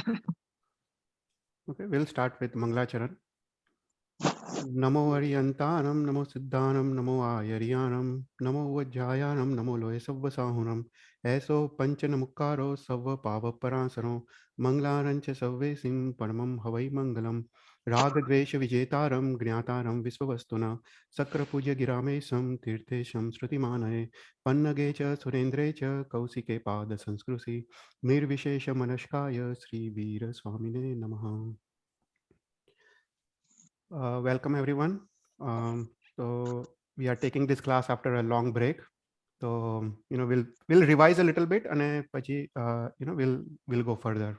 Okay, we'll start with Mangalacharan. नमो हरियंतानम नमो सिद्धानम नमो आयरियानम नमो वज्जायानम नमो लोय सव्व साहुनम ऐसो पंचन मुक्कारो सव्व पाव परासरो मंगलारंच सव्वे सिंह परमं हवै मंगलम राग द्वेष विजेतारम ज्ञातारम विश्ववस्तुना सक्र पूज्य गिरामेशम तीर्थेशम श्रुतिमानये पन्नगे च सुरेंद्रे च कौशिके पाद संस्कृति निर्विशेष मनस्काय श्री वीर स्वामिने नमः. Welcome everyone. So we are taking this class after a long break. So we'll revise a little bit and pachi we'll go further.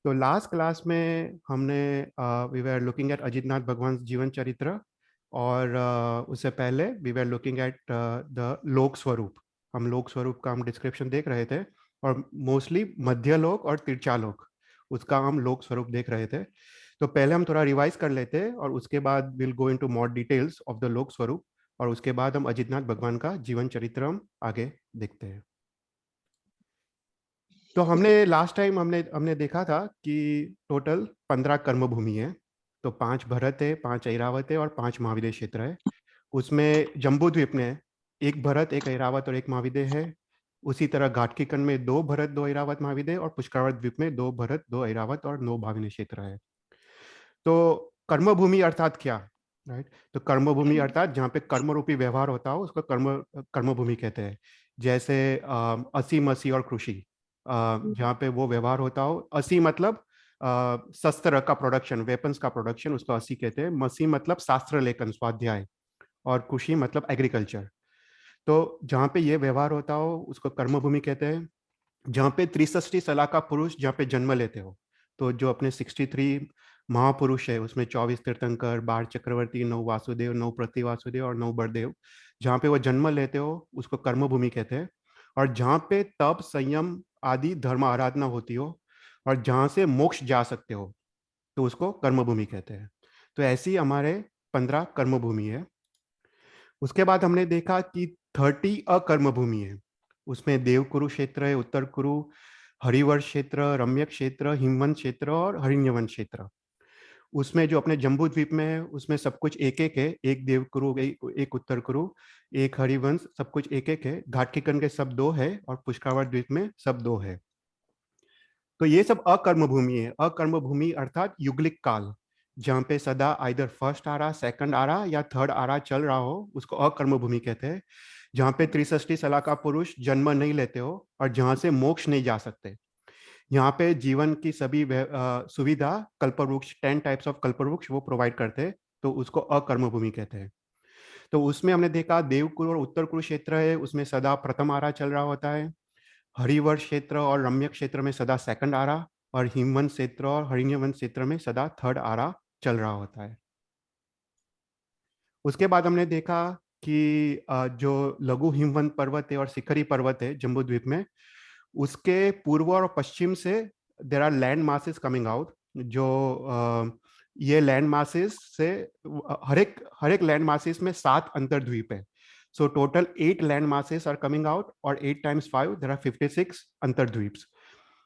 So last class में हमने we were looking at Ajitnath भगवान जीवन चरित्र और उससे पहले we were looking at the लोक स्वरूप. हम लोक स्वरूप का हम डिस्क्रिप्शन देख रहे थे और मोस्टली मध्य लोक और तिरछा लोक उसका हम लोक स्वरूप देख रहे थे. तो पहले हम थोड़ा रिवाइज कर लेते हैं और उसके बाद will go into more details of the लोक स्वरूप और उसके बाद हम अजितनाथ भगवान का जीवन चरित्र हम आगे देखते हैं. तो हमने लास्ट टाइम हमने देखा था कि टोटल 15 कर्मभूमि है. तो 5 भरत है, 5 ऐरावत है और 5 महाविद्य क्षेत्र है. उसमें जम्बू द्वीप में 1 भरत 1 ऐरावत और 1 महाविद्य है. उसी तरह घाटकीकन में 2 भरत 2 ऐरावत महाविद्य और पुष्करावत द्वीप में 2 भरत 2 ऐरावत और 9 महाविद्य क्षेत्र है. तो कर्मभूमि अर्थात क्या, राइट? तो कर्मभूमि अर्थात जहाँ पे कर्म रूपी व्यवहार होता हो उसको कर्मभूमि कहते हैं. जैसे असी मसी और कृषि, जहाँ पे वो व्यवहार होता हो. असी मतलब शस्त्र का प्रोडक्शन, वेपन्स का प्रोडक्शन, उसको असी कहते हैं. मसी मतलब शास्त्र लेखन स्वाध्याय और कृषि मतलब एग्रीकल्चर. तो जहाँ पे ये व्यवहार होता हो उसको कर्मभूमि कहते हैं. जहाँ पे 63 सलाह का पुरुष जहाँ पे जन्म लेते हो, तो जो अपने 63 महापुरुष है उसमें 24 तीर्थंकर, 12 चक्रवर्ती, 9 वासुदेव, 9 प्रतिवासुदेव और 9 बड़देव, जहाँ पे वो जन्म लेते हो उसको कर्मभूमि कहते हैं. और जहाँ पे तप संयम आदि धर्म आराधना होती हो और जहाँ से मोक्ष जा सकते हो तो उसको कर्मभूमि कहते हैं. तो ऐसी हमारे 15 कर्मभूमि है. उसके बाद हमने देखा कि 30 अकर्मभूमि है. उसमें देवकुरु क्षेत्र है, उत्तर कुरु, हरिवर्ष क्षेत्र, रम्य क्षेत्र, हिमवंत क्षेत्र और हरिण्यवन क्षेत्र. उसमें जो अपने जम्बू द्वीप में है उसमें सब कुछ एक एक है. एक देवकुरु, एक उत्तर कुरु, एक हरिवंश, सब कुछ एक एक है. घाटकीकन के सब 2 है और पुष्करावर द्वीप में सब 2 है. तो ये सब अकर्म भूमि है. अकर्म भूमि अर्थात युगलिक काल, जहाँ पे सदा आइदर फर्स्ट आ रहा, सेकंड आ रहा या थर्ड आ रहा चल रहा हो उसको अकर्म भूमि कहते हैं. जहाँ पे 63 सलाह का पुरुष जन्म नहीं लेते हो और जहाँ से मोक्ष नहीं जा सकते. यहाँ पे जीवन की सभी सुविधा कल्पवृक्ष, 10 टाइप्स ऑफ कल्पवृक्ष वो प्रोवाइड करते हैं. तो उसको अकर्म भूमि कहते हैं. तो उसमें हमने देखा देवकुल और उत्तर कुरु क्षेत्र है, उसमें सदा प्रथम आरा चल रहा होता है. हरिवर्ष क्षेत्र और रम्य क्षेत्र में सदा सेकंड आरा और हिमवंत क्षेत्र और हरिण्यवन क्षेत्र में सदा थर्ड आरा चल रहा होता है. उसके बाद हमने देखा कि जो लघु हिमवंत पर्वत है और शिखरी पर्वत है जम्बू द्वीप में, उसके पूर्व और पश्चिम से there are land masses coming out. जो ये लैंड मासेस से हर एक लैंड मासेस में 7 अंतर्द्वीप है. So total 8 land masses are coming out और 8 टाइम्स 5 देर आर 56 अंतर्द्वीप्स.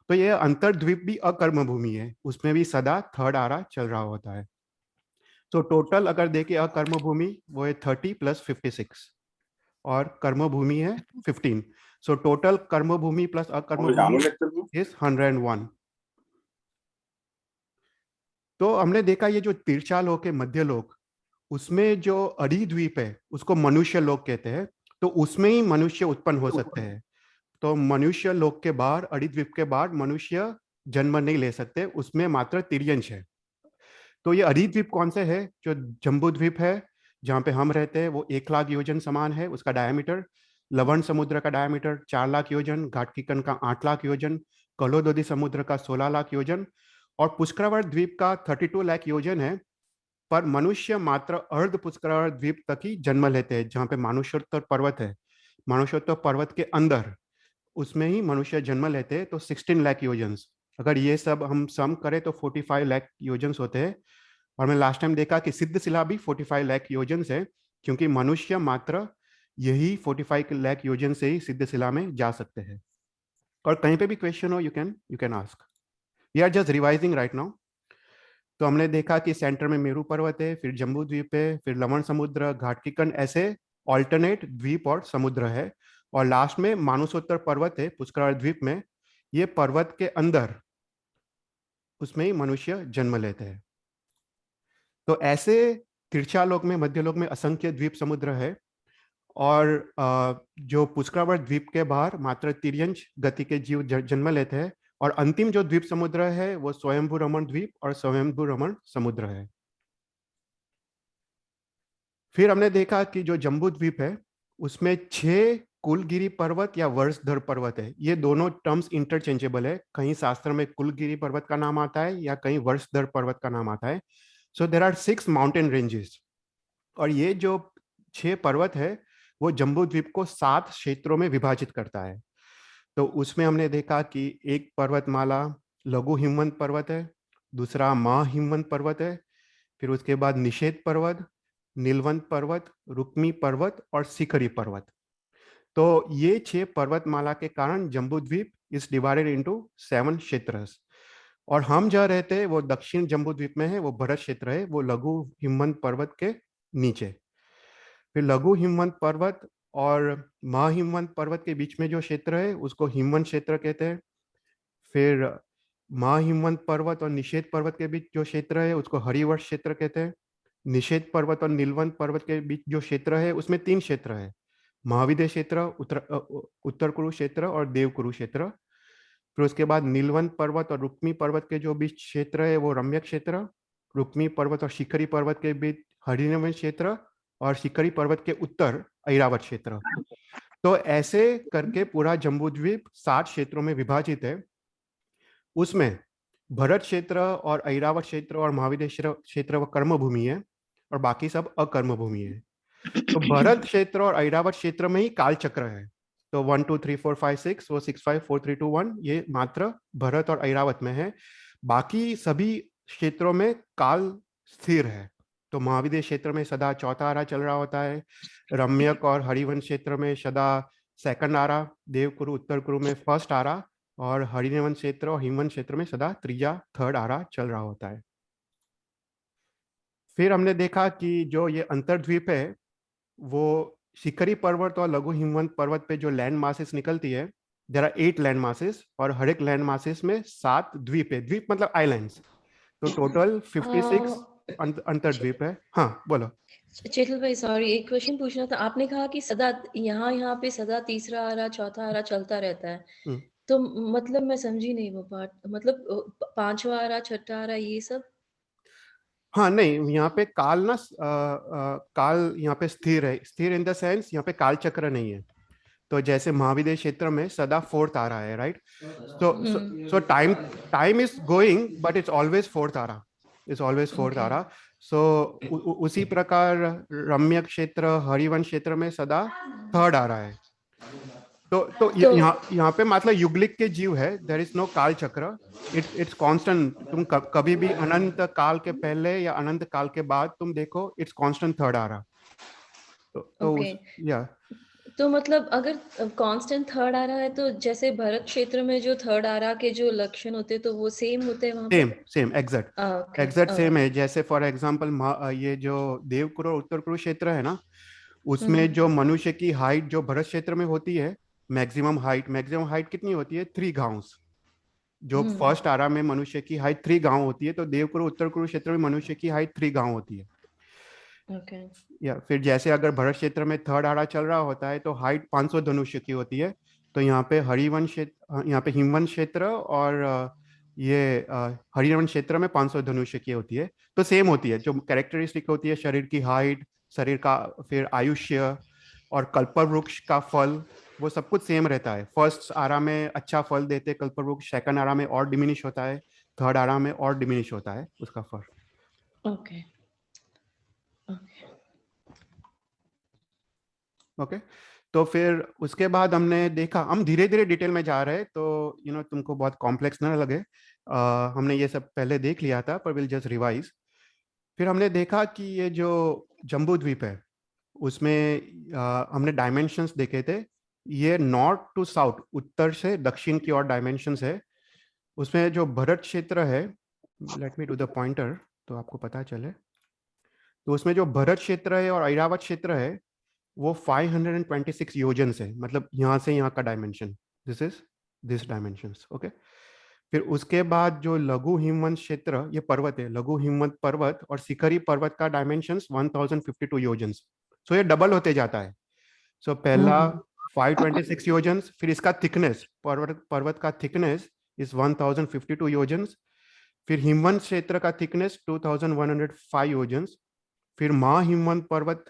तो ये अंतर्द्वीप भी अकर्म भूमि है, उसमें भी सदा थर्ड आरा चल रहा होता है. तो टोटल अगर देखें अकर्म भूमि वो है 30 प्लस 56 और कर्म भूमि है 15. सो टोटल कर्म भूमि प्लस अकर्म भूमि इज 101. तो हमने देखा ये जो तिरछा लोक है, मध्य लोक, उसमें जो अधिद्वीप है उसको मनुष्य लोक कहते हैं. तो उसमें ही मनुष्य उत्पन्न हो सकते हैं. तो मनुष्य लोक के बाहर, अधिद्वीप के बाहर मनुष्य जन्म नहीं ले सकते, उसमें मात्र तिर्यंश है. तो ये अधिद्वीप कौन से है? जो जम्बू द्वीप है जहाँ पे हम रहते हैं वो 1 लाख योजन समान है उसका डायमीटर. लवण समुद्र का डायमीटर 4 लाख योजन, घाटकीकन का 8 लाख योजन, कलोदोदी समुद्र का 16 लाख योजन और पुष्करावर द्वीप का 32 लाख योजन है. पर मनुष्य मात्र अर्ध पुष्करावर द्वीप तक ही जन्म लेते हैं, जहाँ पे मानुषोत्तर पर्वत है. मानुषोत्तर पर्वत के अंदर उसमें ही मनुष्य जन्म लेते हैं. तो 16 लाख योजन्स, अगर ये सब हम सम करें तो 45 लाख योजन्स होते हैं. और मैं लास्ट टाइम देखा कि सिद्ध शिला भी 45 लाख योजन है, क्योंकि मनुष्य मात्र यही 45 लाख योजन से ही सिद्ध शिला में जा सकते हैं. और कहीं पे भी क्वेश्चन हो you can ask. We are just revising right now. तो हमने देखा कि सेंटर में मेरू पर्वत है, फिर जम्बू द्वीप है, फिर लवण समुद्र, घाटकीकन, ऐसे ऑल्टरनेट द्वीप और समुद्र है। और लास्ट में मानुसोत्तर पर्वत है पुष्कर द्वीप में। ये पर्वत के अंदर उसमें ही मनुष्य जन्म लेते हैं। तो ऐसे तिरछालोक में, मध्यलोक में असंख्य द्वीप समुद्र है। और जो पुष्करावर्त द्वीप के बाहर मात्र तिर्यंश गति के जीव जन्म लेते हैं। और अंतिम जो द्वीप समुद्र है वो स्वयंभू रमण द्वीप और स्वयंभू रमण समुद्र है। फिर हमने देखा कि जो जम्बू द्वीप है उसमें 6 कुलगिरी पर्वत या वर्षधर पर्वत है। ये दोनों टर्म्स इंटरचेंजेबल है, कहीं शास्त्र में कुलगिरी पर्वत का नाम आता है या कहीं वर्षधर पर्वत का नाम आता है। सो देर आर 6 माउंटेन रेंजेस। और ये जो 6 पर्वत है वो जम्बू द्वीप को 7 क्षेत्रों में विभाजित करता है। तो उसमें हमने देखा कि एक पर्वतमाला लघु हिमवंत पर्वत है, दूसरा महाहिमवंत पर्वत है, फिर उसके बाद निषेध पर्वत, नीलवंत पर्वत, रुक्मी पर्वत और शिखरी पर्वत। तो ये 6 पर्वतमाला के कारण जम्बू द्वीप इज डिवाइडेड इनटू 7 क्षेत्र। और हम जहाँ रहते हैं वो दक्षिण जम्बू द्वीप में है, वो भरत क्षेत्र है, वो लघु हिमवंत पर्वत के नीचे। फिर लघु हिमवंत पर्वत और महाहिमवंत पर्वत के बीच में जो क्षेत्र है उसको हिमवंत क्षेत्र कहते हैं। फिर महाहिमवंत पर्वत और निषेध पर्वत के बीच जो क्षेत्र है उसको हरिवर्ष क्षेत्र कहते हैं। निषेध पर्वत और नीलवंत पर्वत के बीच जो क्षेत्र है उसमें 3 क्षेत्र है, महाविद्य क्षेत्र, उत्तर कुरु क्षेत्र और देव कुरु क्षेत्र। फिर उसके बाद नीलवंत पर्वत और रुक्मी पर्वत के जो बीच क्षेत्र है वो रम्य क्षेत्र। रुक्मी पर्वत और शिखरी पर्वत के बीच हरिनवन क्षेत्र। और शिखरी पर्वत के उत्तर ऐरावत क्षेत्र। तो ऐसे करके पूरा जम्बू द्वीप 7 क्षेत्रों में विभाजित है। उसमें भरत क्षेत्र और ऐरावत क्षेत्र और महाविद्य क्षेत्र वो कर्म भूमि है और बाकी सब अकर्म भूमि है। तो भरत क्षेत्र और ऐरावत क्षेत्र में ही काल चक्र है। तो 1 2 3 4 5 6 वो 6 5 4 3 2 1 ये मात्र भरत और ऐरावत में है। बाकी सभी क्षेत्रों में काल स्थिर है। तो महाविद्य क्षेत्र में सदा चौथा आरा चल रहा होता है, रम्यक और हरिवंश क्षेत्र में सदा सेकंड आरा, देवकुरु उत्तर कुरु में फर्स्ट आरा, और हरिवंश क्षेत्र और हिमवंश क्षेत्र में सदा त्रीजा थर्ड आरा चल रहा होता है। फिर हमने देखा कि जो ये अंतर्द्वीप है वो शिखरी पर्वत और लघु हिमवंत पर्वत पे जो लैंड मासेस निकलती है, देयर आर 8 लैंड मासेस और हर एक लैंड मासेस में 7 द्वीप है। द्वीप मतलब आइलैंड्स। तो टोटल 56 अंतर्द्वीप है। हाँ बोलो। चेतल भाई सॉरी, एक क्वेश्चन पूछना था। आपने कहा कि सदा यहाँ पे सदा तीसरा आरा चौथा आरा चलता रहता है, तो मतलब मैं समझी नहीं वो पार्ट। मतलब पांचवा आरा छठा आरा ये सब? हाँ नहीं, यहाँ पे काल ना काल यहाँ पे स्थिर है। स्थिर इन द सेंस यहाँ पे काल चक्र नहीं है। तो जैसे महाविद्य क्षेत्र में सदा फोर्थ आ रहा है, right? So time time is going but it's always fourth आ रहा, इट्स ऑलवेज फोर्थ आ रहा। सो उसी प्रकार रम्य क्षेत्र हरिवंश क्षेत्र में सदा थर्ड आ रहा है। तो यहाँ पे मतलब युगलिक के जीव है, देयर इज नो काल चक्र। It's constant. तुम कभी भी अनंत काल के पहले या अनंत काल के बाद तुम देखो, इट्स कांस्टेंट थर्ड आ रहा। तो या तो मतलब अगर कांस्टेंट थर्ड आ रहा है तो जैसे भरत क्षेत्र में जो थर्ड आ रहा के जो लक्षण होते तो वो सेम होते हैं वहां पे? सेम एग्जैक्ट सेम है। जैसे फॉर एग्जांपल ये जो देवकुरु और उत्तर कुरु क्षेत्र है ना, उसमें जो मनुष्य की हाइट जो भरत क्षेत्र में होती है, मैक्सिमम हाइट कितनी होती है? 3 गाउस। जो फर्स्ट आरा में मनुष्य की हाइट 3 गांव होती है, तो देवकुरु उत्तर कुरु क्षेत्र में मनुष्य की हाइट 3 गांव होती है। या फिर जैसे अगर भरत क्षेत्र में थर्ड आरा चल रहा होता है तो हाइट 500 धनुष्य की होती है। तो यहाँ पे हरिवंश क्षेत्र, यहाँ पे हिमवंश क्षेत्र और ये हरिवंश क्षेत्र में 500 धनुष्य की होती है। तो सेम होती है, जो कैरेक्टरिस्टिक होती है शरीर की हाइट, शरीर का फिर आयुष्य और कल्पवृक्ष का फल, वो सब कुछ सेम रहता है। फर्स्ट आरा में अच्छा फल देते कल्पवृक्ष, सेकंड आरा में और डिमिनिश होता है, थर्ड आरा में और डिमिनिश होता है उसका फल। Okay okay. तो फिर उसके बाद हमने देखा, हम धीरे धीरे डिटेल में जा रहे हैं तो तुमको बहुत कॉम्प्लेक्स ना लगे। हमने ये सब पहले देख लिया था पर विल जस्ट रिवाइज। फिर हमने देखा कि ये जो जम्बू द्वीप है उसमें हमने डायमेंशंस देखे थे। ये नॉर्थ टू साउथ, उत्तर से दक्षिण की ओर डायमेंशंस है। उसमें जो भरत क्षेत्र है, let me do the pointer तो आपको पता चले, तो उसमें जो भरत क्षेत्र है और ऐरावत क्षेत्र है वो 526 योजन है, मतलब यहाँ से यहाँ का dimension, this is this dimensions, okay. फिर उसके बाद जो लघु हिमवंत क्षेत्र, ये पर्वत है, लघु हिमवंत पर्वत और शिखरी पर्वत का डायमेंशंस 1052 योजन्स। सो ये डबल होते जाता है। सो पहला 526 योजन्स, फिर इसका थिकनेस, पर्वत पर्वत का थिकनेस इज 1052 योजन्स, फिर हिमवंत क्षेत्र का थिकनेस 2105 योजन्स, फिर महाहिमवंत पर्वत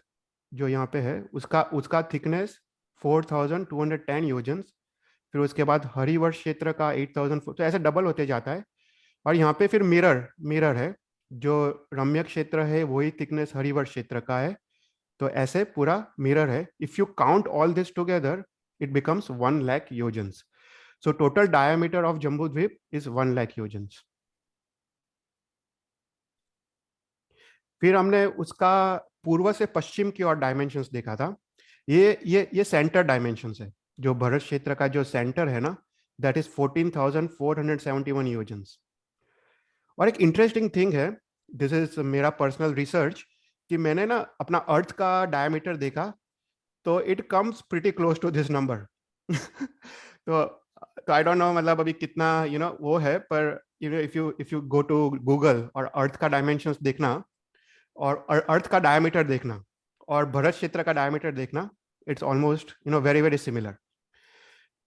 जो यहाँ पे है उसका उसका थिकनेस 4210 योजन्स, फिर उसके बाद हरिवर्ष क्षेत्र का 8000, तो ऐसे डबल होते जाता है। और यहाँ पे फिर मिरर मिरर है, जो रम्य क्षेत्र है वही थिकनेस हरिवर्ष क्षेत्र का है, तो ऐसे पूरा मिरर है। If you count all this together it becomes 1 lakh yojans. So total diameter of Jambudvipa is 1 lakh yojans. फिर हमने उसका पूर्व से पश्चिम की ओर डायमेंशंस देखा था। ये सेंटर डायमेंशंस है, जो भरत क्षेत्र का जो सेंटर है ना, दैट इज 14,471 योजन्स। और एक इंटरेस्टिंग थिंग है, दिस इज मेरा पर्सनल रिसर्च, कि मैंने ना अपना अर्थ का डायमीटर देखा, तो it comes pretty close to this number. तो आई डोंट नो मतलब अभी कितना वो है, पर if you go to Google और अर्थ का डायमेंशंस देखना और अर्थ का डायमीटर देखना और भरत क्षेत्र का डायमीटर देखना, it's almost very very similar.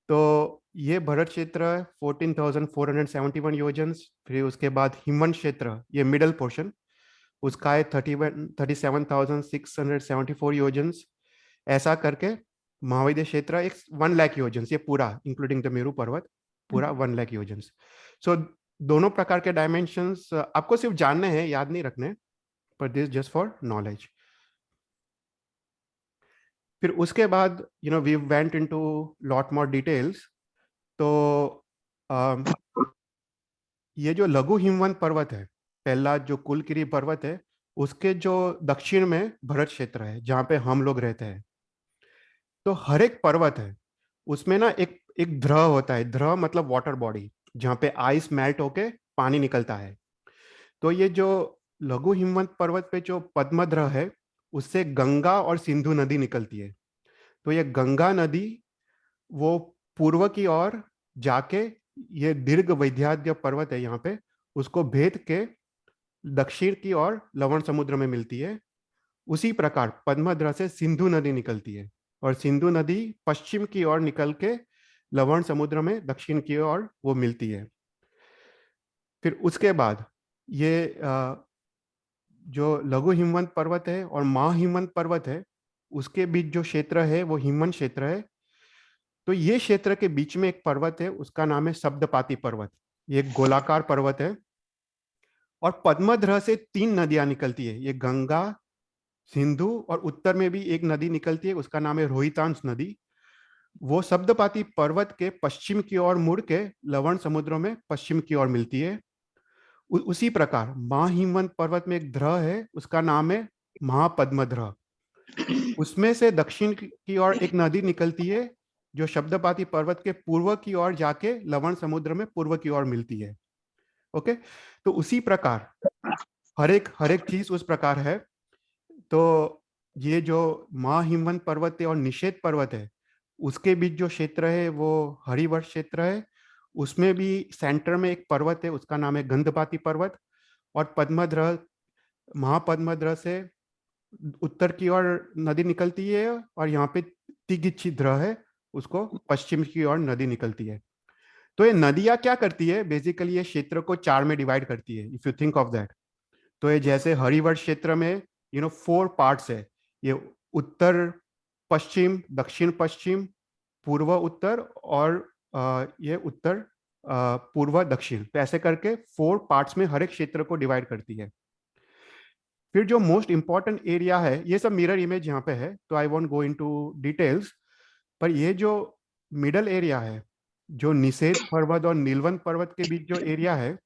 तो ये भरत क्षेत्र 14,471 योजन्स, फिर उसके बाद हिमवंत क्षेत्र, ये मिडल पोर्शन, उसका है 37,674 योजन्स। ऐसा करके महाविद्य क्षेत्र एक 1 लाख योजन्स, ये पूरा इंक्लूडिंग द मेरू पर्वत, पूरा 1 लाख योजन्स। सो दोनों प्रकार के डायमेंशंस आपको सिर्फ जानने हैं, याद नहीं रखने, पर दिस जस्ट फॉर नॉलेज। फिर उसके बाद we went into lot more details. तो ये जो लघु हिमवंत पर्वत है, पहला जो कुलकिरी पर्वत है, उसके जो दक्षिण में भरत क्षेत्र है जहाँ पे हम लोग रहते हैं। तो हर एक पर्वत है उसमें ना एक एक ध्रव होता है, ध्रव मतलब वाटर बॉडी, जहाँ पे आइस मेल्ट होके पानी निकलता है। तो ये जो लघु हिमवंत पर्वत पे जो पद्मध्र है, उससे गंगा और सिंधु नदी निकलती है। तो ये गंगा नदी वो पूर्व की ओर जाके, ये दीर्घ वैद्याद्य पर्वत है यहाँ पे, उसको भेद के दक्षिण की ओर लवण समुद्र में मिलती है। उसी प्रकार पद्मध्र से सिंधु नदी निकलती है और सिंधु नदी पश्चिम की ओर निकल के लवण समुद्र में दक्षिण की ओर वो मिलती है। फिर उसके बाद ये जो लघु हिमवंत पर्वत है और महाहिमवंत पर्वत है, उसके बीच जो क्षेत्र है वो हिमवंत क्षेत्र है। तो ये क्षेत्र के बीच में एक पर्वत है, उसका नाम है सप्तपाती पर्वत। ये एक गोलाकार पर्वत है और पद्मध्र से 3 नदियां निकलती है, ये गंगा, सिंधु और उत्तर में भी एक नदी निकलती है, उसका नाम है रोहितांश नदी। वो सप्तपाती पर्वत के पश्चिम की ओर मुड़ के लवण समुद्र में पश्चिम की ओर मिलती है। उसी प्रकार महाहिमवंत पर्वत में एक ध्र है, उसका नाम है महापद्मध्र। उसमें से दक्षिण की ओर एक नदी निकलती है जो शब्दपाती पर्वत के पूर्व की ओर जाके लवण समुद्र में पूर्व की ओर मिलती है। ओके, तो उसी प्रकार हर एक चीज उस प्रकार है। तो ये जो महाहिमवंत पर्वत है और निषेध पर्वत है, उसके बीच जो क्षेत्र है वो हरिवर्ष क्षेत्र है। उसमें भी सेंटर में एक पर्वत है, उसका नाम है गंधपाती पर्वत। और पद्मध्र, महापद्मध्र से उत्तर की ओर नदी निकलती है और यहाँ पे तिगिच्छिद्र है, उसको पश्चिम की ओर नदी निकलती है। तो ये नदियां क्या करती है, बेसिकली ये क्षेत्र को 4 में डिवाइड करती है, if you think of that. तो ये जैसे हरिवर्ष क्षेत्र में 4 पार्ट्स है, ये उत्तर पश्चिम, दक्षिण पश्चिम, पूर्व उत्तर और ये उत्तर पूर्व दक्षिण, तो ऐसे करके 4 पार्ट्स में हर एक क्षेत्र को डिवाइड करती है। फिर जो मोस्ट इंपॉर्टेंट एरिया है, ये सब मिरर इमेज यहाँ पे है, तो I want go into details, पर ये जो मिडल एरिया है, जो निषेध पर्वत और नीलवंत पर्वत के बीच जो एरिया है,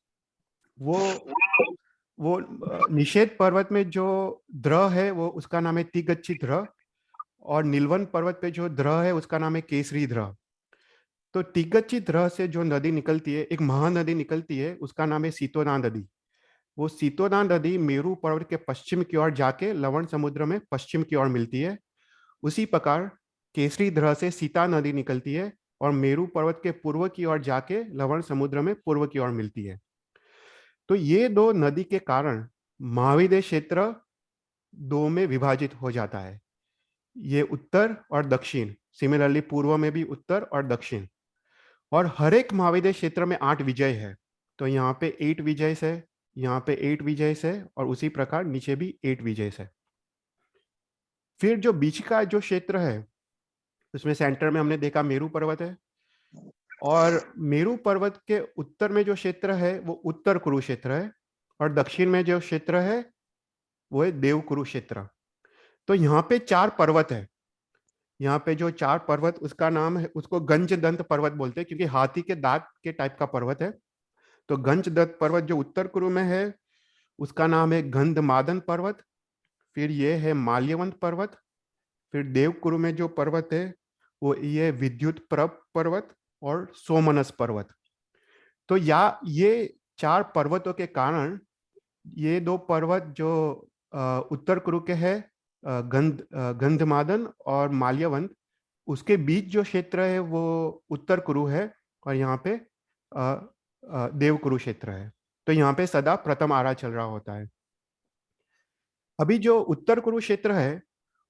वो वो निषेध पर्वत में जो द्र है वो उसका नाम है तिगच्छी द्र, और नीलवंत पर्वत पे जो द्र है उसका नाम है केसरी द्र। तो तिगच्ची द्रह से जो नदी निकलती है, एक महानदी निकलती है, उसका नाम है सीतोना नदी। वो सीतोना नदी मेरू पर्वत के पश्चिम की ओर जाके लवण समुद्र में पश्चिम की ओर मिलती है। उसी प्रकार केसरी द्रह से सीता नदी निकलती है और मेरू पर्वत के पूर्व की ओर जाके लवण समुद्र में पूर्व की ओर मिलती है। तो ये दो नदी के कारण महाविद्य क्षेत्र दो में विभाजित हो जाता है, ये उत्तर और दक्षिण। सिमिलरली पूर्व में भी उत्तर और दक्षिण। और हर एक महाविद्य क्षेत्र में 8 विजय है। तो यहाँ पे 8 विजय है, यहाँ पे 8 विजय है, और उसी प्रकार नीचे भी 8 विजय है। फिर जो बीच का जो क्षेत्र है, उसमें सेंटर में हमने देखा मेरू पर्वत है, और मेरू पर्वत के उत्तर में जो क्षेत्र है वो उत्तर कुरुक्षेत्र है, और दक्षिण में जो क्षेत्र है वो है देव कुरुक्षेत्र। तो यहाँ पे 4 पर्वत है। यहाँ पे जो 4 पर्वत, उसका नाम है, उसको गंज दंत पर्वत बोलते हैं, क्योंकि हाथी के दांत के टाइप का पर्वत है। तो गंज दंत पर्वत जो उत्तर कुरु में है, उसका नाम है गंधमादन पर्वत। फिर ये है माल्यवंत पर्वत। फिर देवकुरु में जो पर्वत है वो ये विद्युत प्रभ पर्वत और सोमनस पर्वत। तो ये 4 पर्वतों के कारण ये 2 पर्वत जो उत्तर कुरु के है, गंधमादन और माल्यवंत, उसके बीच जो क्षेत्र है वो उत्तर कुरु है, और यहाँ पे देवकुरु क्षेत्र है। तो यहाँ पे सदा प्रथम आरा चल रहा होता है। अभी जो उत्तर कुरुक्षेत्र है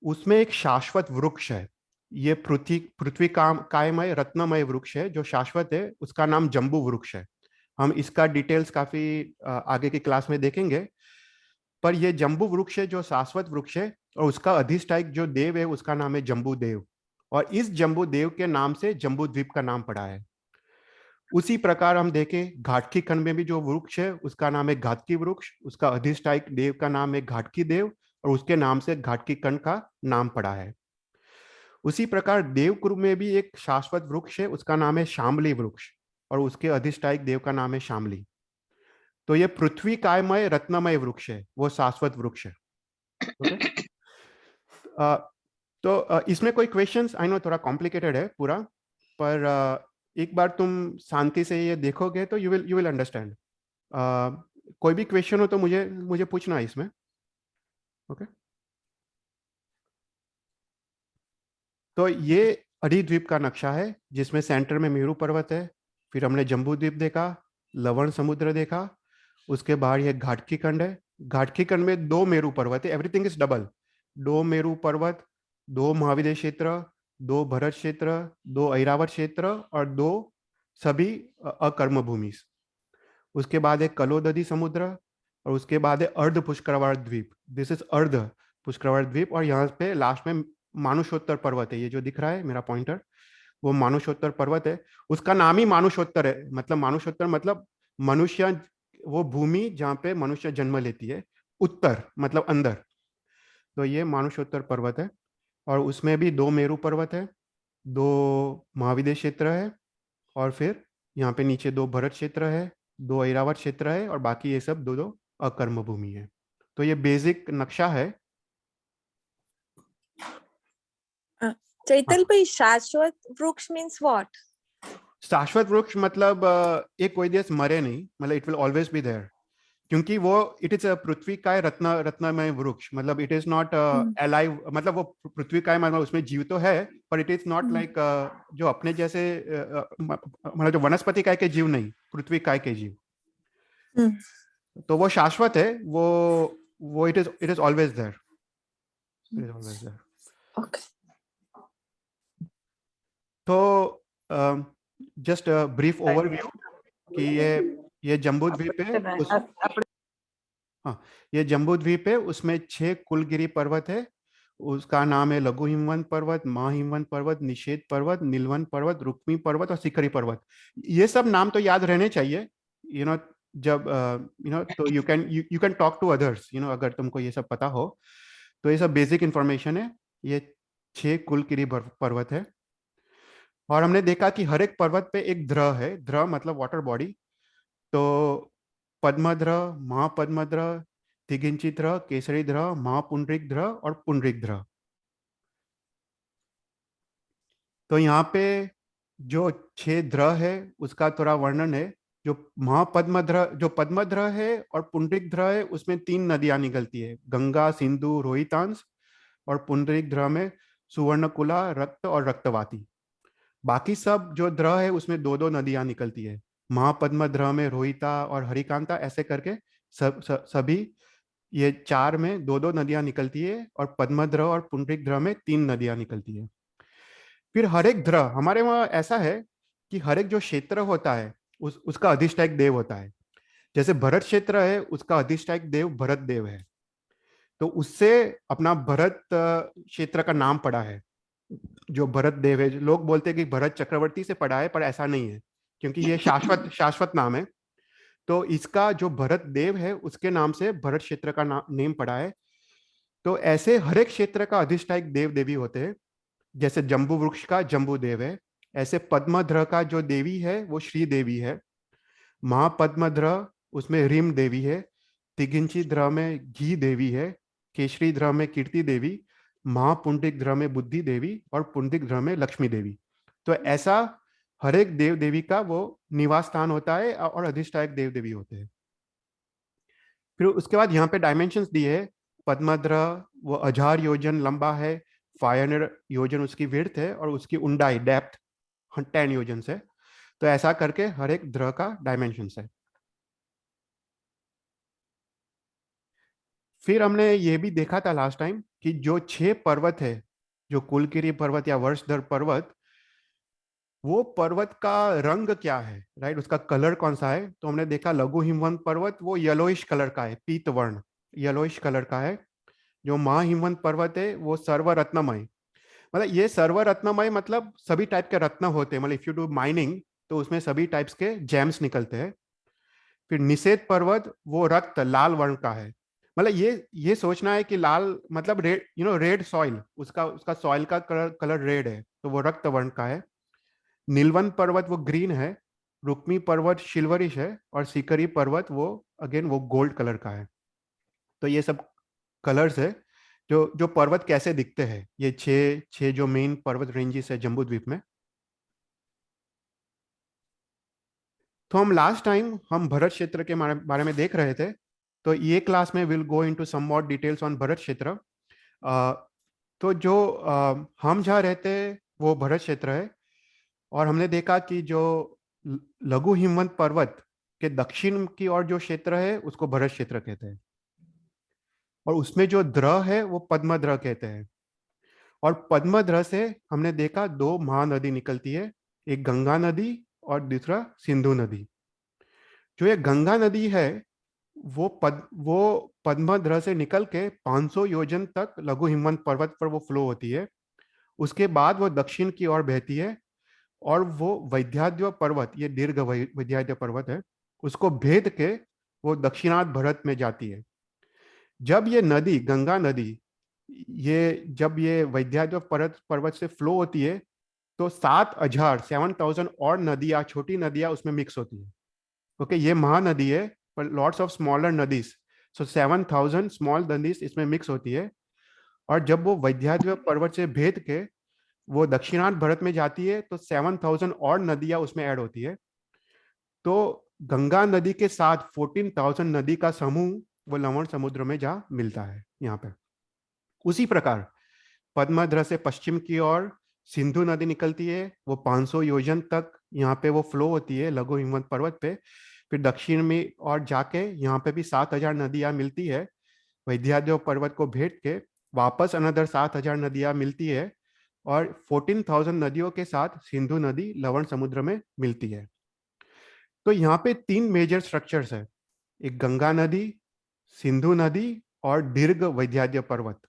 उसमें एक शाश्वत वृक्ष है। ये पृथ्वी कायमय रत्नमय वृक्ष है जो शाश्वत है, उसका नाम जम्बू वृक्ष है। हम इसका डिटेल्स काफी आगे की क्लास में देखेंगे। पर ये जम्बू वृक्ष है जो शाश्वत वृक्ष है, और उसका अधिष्ठायक जो देव है उसका नाम है जम्बू देव, और इस जम्बू देव के नाम से जम्बू द्वीप का नाम पड़ा है। उसी प्रकार हम देखें घाटकी खंड में भी जो वृक्ष है उसका नाम है घातकी वृक्ष, उसका अधिष्ठायक देव का नाम है घाटकी देव, और उसके नाम से घाटकी खंड का नाम पड़ा है। उसी प्रकार देवकुरु में भी एक शाश्वत वृक्ष है, उसका नाम है शामली वृक्ष, और उसके अधिष्ठायक देव का नाम है शामली। तो ये पृथ्वी कायमय रत्नमय वृक्ष है, वो शाश्वत वृक्ष है। ओके। तो इसमें कोई क्वेश्चंस? आई नो थोड़ा कॉम्प्लिकेटेड है पूरा, पर एक बार तुम शांति से ये देखोगे तो यू विल अंडरस्टैंड। कोई भी क्वेश्चन हो तो मुझे मुझे पूछना है इसमें। ओके। तो ये अधिद्वीप का नक्शा है जिसमें सेंटर में मेरू पर्वत है। फिर हमने जम्बू द्वीप देखा, लवण समुद्र देखा, उसके बाहर ये घाटकी खंड है। घाटकी खंड में 2 मेरू पर्वत है, एवरीथिंग इज डबल। 2 मेरू पर्वत, 2 महाविद्य क्षेत्र, 2 भरत क्षेत्र, 2 ऐरावत क्षेत्र, और 2 सभी अकर्म भूमि। उसके बाद है कलोदधी समुद्र, और उसके बाद है अर्ध पुष्करवाड़ द्वीप। दिस इज अर्ध पुष्करवाड़ द्वीप। और यहाँ पे लास्ट में मानुषोत्तर पर्वत है, ये जो दिख रहा है मेरा पॉइंटर, वो मानुषोत्तर पर्वत है। उसका नाम ही मानुषोत्तर है, मतलब मानुषोत्तर मतलब मनुष्य, वो भूमि जहाँ पे मनुष्य जन्म लेती है, उत्तर मतलब अंदर। तो ये मानुषोत्तर पर्वत है, और उसमें भी 2 मेरू पर्वत है, 2 महाविद्य क्षेत्र है, और फिर यहाँ पे नीचे 2 भरत क्षेत्र है, 2 ऐरावत क्षेत्र है, और बाकी ये सब 2 2 अकर्म भूमि है। तो ये बेसिक नक्शा है। चैतल भाई, शाश्वत वृक्ष मीन्स व्हाट? शाश्वत वृक्ष मतलब एक कोई देश मरे नहीं, मतलब it will always be there, क्योंकि वो इट इज पृथ्वी का रत्नमय वृक्ष, मतलब इट इज नॉट अलाइव, मतलब वो पृथ्वी का मतलब उसमें जीव तो है, पर इट इज नॉट लाइक जो अपने जैसे मतलब जो वनस्पति काय के जीव नहीं, पृथ्वी काय के जीव। तो वो शाश्वत है, वो it is always there, it is always there. Okay. तो जस्ट ब्रीफ ओवरव्यू कि ये जम्बू द्वीप है, हाँ, ये जम्बू द्वीप है, उसमें 6 कुलगिरी पर्वत है। उसका नाम है लघु हिमवंत पर्वत, महाहिमवंत पर्वत, निषेध पर्वत, नीलवंत पर्वत, रुक्मी पर्वत और शिखरी पर्वत। ये सब नाम तो याद रहने चाहिए, यू नो, जब तो you can talk to others, अगर तुमको ये सब पता हो तो। ये सब बेसिक इंफॉर्मेशन है। ये 6 कुलगिरी पर्वत है, और हमने देखा कि हर एक पर्वत पे एक द्रह है। द्रह मतलब वाटर बॉडी। तो पद्मद्रह, महापद्मद्रह, तिगिंची द्रह, केसरी द्रह, महापुंडरिक द्रह और पुंडरिक द्रह। तो यहाँ पे जो 6 द्र है उसका थोड़ा वर्णन है। जो महापद्मध्र, जो पद्मध्र है और पुंडरीकध्र है, उसमें 3 नदियां निकलती है, गंगा, सिंधु, रोहितांश। और पुंडरीकध्र में सुवर्णकुला, रक्त और रक्तवाती। बाकी सब जो द्र है उसमें 2-2 नदियां निकलती है। महापद्मध्र में रोहिता और हरिकांता, ऐसे करके सभी ये 4 में 2-2 नदियां निकलती है, और पद्मध्र और पुंडरीकध्र में 3 नदियां निकलती है। फिर हर एक द्र, हमारे वहाँ ऐसा है कि हर एक जो क्षेत्र होता है उसका अधिष्ठायक देव होता है। जैसे भरत क्षेत्र है, उसका अधिष्ठायक देव भरत देव है, तो उससे अपना भरत क्षेत्र का नाम पड़ा है। जो भरत देव है, लोग बोलते हैं कि भरत चक्रवर्ती से पड़ा है, पर ऐसा नहीं है, क्योंकि ये शाश्वत शाश्वत नाम है। तो इसका जो भरत देव है उसके नाम से भरत क्षेत्र का नेम पड़ा है। तो ऐसे हर एक क्षेत्र का अधिष्ठायक देव देवी होते हैं। जैसे जम्बू वृक्ष का जम्बू देव है, ऐसे पद्मध्र का जो देवी है वो श्री देवी है। महापद्मध्र, उसमें रीम देवी है। तिगिंची ध्र में घी देवी है। केशरी ध्र में कीर्ति देवी। महापुंडिक ध्र में बुद्धि देवी, और पुंडिक ध्र में लक्ष्मी देवी। तो ऐसा हर एक देव देवी का वो निवास स्थान होता है और अधिष्ठायक देव देवी होते हैं। फिर उसके बाद यहाँ पे डायमेंशंस दिए है। पद्मध्र वो 1000 योजन लंबा है, 500 योजन उसकी विड्थ है, और उसकी ऊंचाई डेप्थ 10 योजन है। तो ऐसा करके हर एक द्र का डायमेंशंस है। फिर हमने ये भी देखा था लास्ट टाइम कि जो 6 पर्वत है, जो कुलकिरी पर्वत या वर्षधर पर्वत, वो पर्वत का रंग क्या है, राइट, उसका कलर कौन सा है। तो हमने देखा लघु हिमवंत पर्वत वो येलोइश कलर का है, पीत वर्ण येलोइश कलर का है। जो महाहिमवंत पर्वत है वो सर्वरत्नमय, मतलब ये सर्वरत्नमय मतलब सभी टाइप के रत्न होते हैं, मतलब इफ यू डू माइनिंग तो उसमें सभी टाइप्स के जेम्स निकलते हैं। फिर निषेध पर्वत वो रक्त लाल वर्ण का है, मतलब ये सोचना है कि लाल मतलब रेड, रेड सॉइल, उसका उसका सॉइल का कलर कलर रेड है, तो वो रक्त वर्ण का है। नीलवंत पर्वत वो ग्रीन है। रुक्मी पर्वत सिल्वरिश है, और सीकरी पर्वत वो अगेन वो गोल्ड कलर का है। तो ये सब कलर्स है जो जो पर्वत कैसे दिखते हैं, ये छह छह जो मेन पर्वत रेंजेस है जम्बू द्वीप में। तो हम लास्ट टाइम हम भरत क्षेत्र के बारे में देख रहे थे। तो ये क्लास में will go into some more details on Bharat Kshetra. तो जो हम जहाँ रहते हैं वो भरत क्षेत्र है। और हमने देखा कि जो लघु हिमवंत पर्वत के दक्षिण की ओर जो क्षेत्र है उसको भरत क्षेत्र कहते हैं, और उसमें जो द्र है वो पद्मद्र कहते हैं। और पद्मद्र से हमने देखा 2 महानदी निकलती है, एक गंगा नदी और दूसरा सिंधु नदी। जो ये गंगा नदी है वो पद्मद्र से निकल के 500 योजन तक लघु हिमवंत पर्वत पर वो फ्लो होती है। उसके बाद वो दक्षिण की ओर बहती है, और वो वैद्याद्य पर्वत, ये दीर्घ वैद्याद्य पर्वत है, उसको भेद के वो दक्षिणार्ध भारत में जाती है। जब ये नदी गंगा नदी जब ये वैद्याद्य पर्वत पर्वत से फ्लो होती है, तो 7,000 और नदियां, छोटी नदियां उसमें मिक्स होती है। ओके, ये महानदी है, पर lots of smaller nadis, so 7,000 small nadis इसमें मिक्स होती है। और जब वो वैद्याद्य पर्वत से भेद के वो दक्षिणार्ध भारत में जाती है, तो 7,000 और नदियां उसमें ऐड होती है। तो गंगा नदी के साथ 14,000 नदी का समूह वो लवण समुद्र में जा मिलता है यहाँ पे। उसी प्रकार पद्मध्र से पश्चिम की ओर सिंधु नदी निकलती है, वो 500 योजन तक यहाँ पे वो फ्लो होती है लघु हिमवंत पर्वत पे। फिर दक्षिण में और जाके यहाँ पे भी 7,000 नदियां मिलती है, वैद्याद्य पर्वत को भेद के वापस अनदर 7,000 नदियां मिलती है, और 14,000 नदियों के साथ सिंधु नदी लवण समुद्र में मिलती है। तो यहाँ पे 3 मेजर स्ट्रक्चर्स है, एक गंगा नदी, सिंधु नदी और दीर्घ वैद्याद्य पर्वत।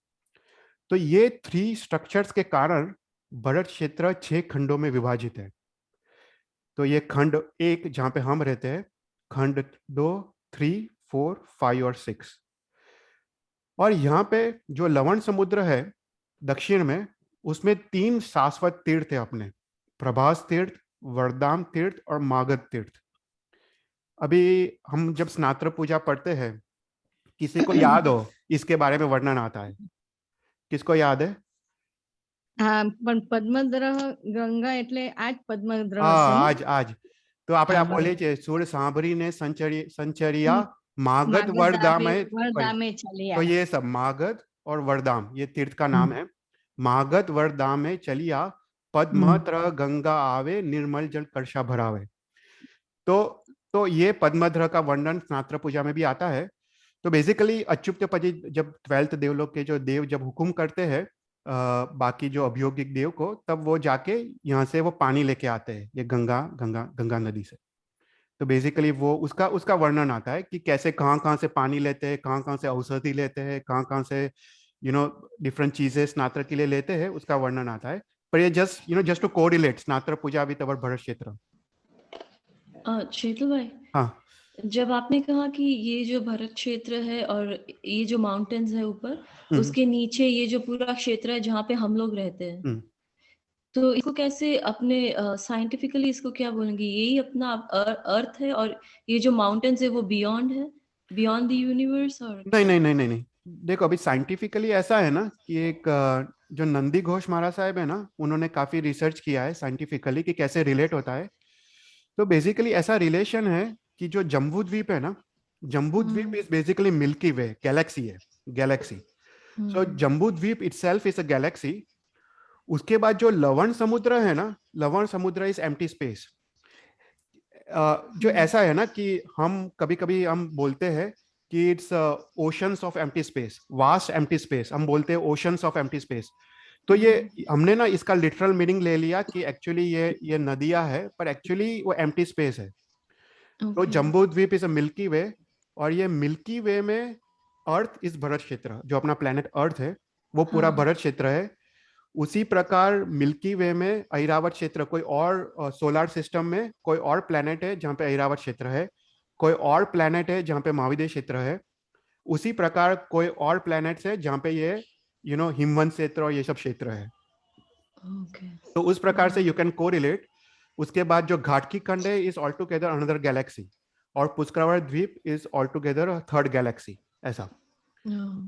तो ये 3 स्ट्रक्चर्स के कारण भरत क्षेत्र 6 खंडों में विभाजित है। तो ये खंड 1 जहाँ पे हम रहते हैं, खंड 2, 3, 4, 5 और 6। और यहाँ पे जो लवण समुद्र है दक्षिण में, उसमें 3 शाश्वत तीर्थ है अपने, प्रभास तीर्थ, वरदाम तीर्थ और मागध तीर्थ। अभी हम जब स्नात्र पूजा पढ़ते हैं, किसी को याद हो इसके बारे में वर्णन आता है, किसको याद है? હા પણ પદ્મદ્રહ ગંગા એટલે આ જ પદ્મદ્રહ હા, હશે ને? આજ તો આપણે હા, આ બોલીએ બરાબર. છીએ સુર સાંભળીને संचरिया मागध मागध वरदाम है। वरदामे तो चलिया। ये सब मागध और वरदाम ये तीर्थ का हम्म, नाम है। मागध वरदाम में चलिया पद्मत्र गंगा आवे निर्मल जल कलशा भरावे। तो ये पद्मध्र का वर्णन स्नात्र पूजा में भी आता है। तो बेसिकली अच्युतपति जब 12th देवलोक के जो देव जब हुकुम करते हैं बाकी जो अभियोगिक देव को, तब वो जाके यहाँ से वो पानी लेके आते हैं, ये गंगा गंगा गंगा नदी से। तो बेसिकली वो उसका उसका वर्णन आता है कि कैसे कहाँ कहाँ से पानी लेते हैं, कहाँ कहाँ से औषधि लेते हैं, कहाँ कहाँ से डिफरेंट चीजें स्नात्र के लिए लेते हैं, उसका वर्णन आता है। पर ये just to correlate Snatra puja with our Bharat Kshetra. Shetu भाई, हाँ, जब आपने कहा कि ये जो भरत क्षेत्र है और ये जो माउंटेन्स है ऊपर, उसके नीचे ये जो पूरा क्षेत्र है जहाँ पे हम लोग रहते हैं, तो इसको कैसे अपने साइंटिफिकली इसको क्या बोलेंगे? यही अपना अर्थ है और ये जो माउंटेन्स है वो बियॉन्ड है, बियॉन्ड द यूनिवर्स, और नहीं क्या? नहीं नहीं नहीं नहीं, देखो अभी साइंटिफिकली ऐसा है ना कि एक जो नंदी घोष महाराज साहब है ना, उन्होंने काफी रिसर्च किया है साइंटिफिकली कि कैसे रिलेट होता है। तो बेसिकली ऐसा रिलेशन है कि जो जम्बू द्वीप है ना, जम्बू द्वीप is basically milky way Galaxy है, गैलेक्सी। सो जम्बू द्वीप इटसेल्फ इज अ गैलेक्सी। उसके बाद जो लवण समुद्र है ना, लवण समुद्र इज एम्प्टी स्पेस। जो ऐसा है ना कि हम कभी कभी हम बोलते हैं कि it's oceans of empty space, vast empty space, हम बोलते हैं ओशंस ऑफ एम्प्टी स्पेस। तो ये हमने ना इसका लिटरल मीनिंग ले लिया कि एक्चुअली ये नदियां है, पर एक्चुअली वो एम्प्टी स्पेस है। तो जम्बू द्वीप इज अ मिल्की वे, और ये मिल्की वे में अर्थ इस भरत क्षेत्र, जो अपना प्लेनेट अर्थ है वो पूरा भरत क्षेत्र है। उसी प्रकार मिल्की वे में ऐरावत क्षेत्र, कोई और सोलर सिस्टम में कोई और प्लेनेट है जहाँ पे ऐरावत क्षेत्र है, कोई और प्लेनेट है जहाँ पे महाविदेश क्षेत्र है। उसी प्रकार कोई और प्लेनेट्स है जहाँ पे ये हिमवंत क्षेत्र और ये सब क्षेत्र है। तो उस प्रकार से यू कैन कोरिलेट। उसके बाद जो घाटकी खंड है is all together another Galaxy, और पुष्करावर द्वीप is all together third Galaxy, ऐसा।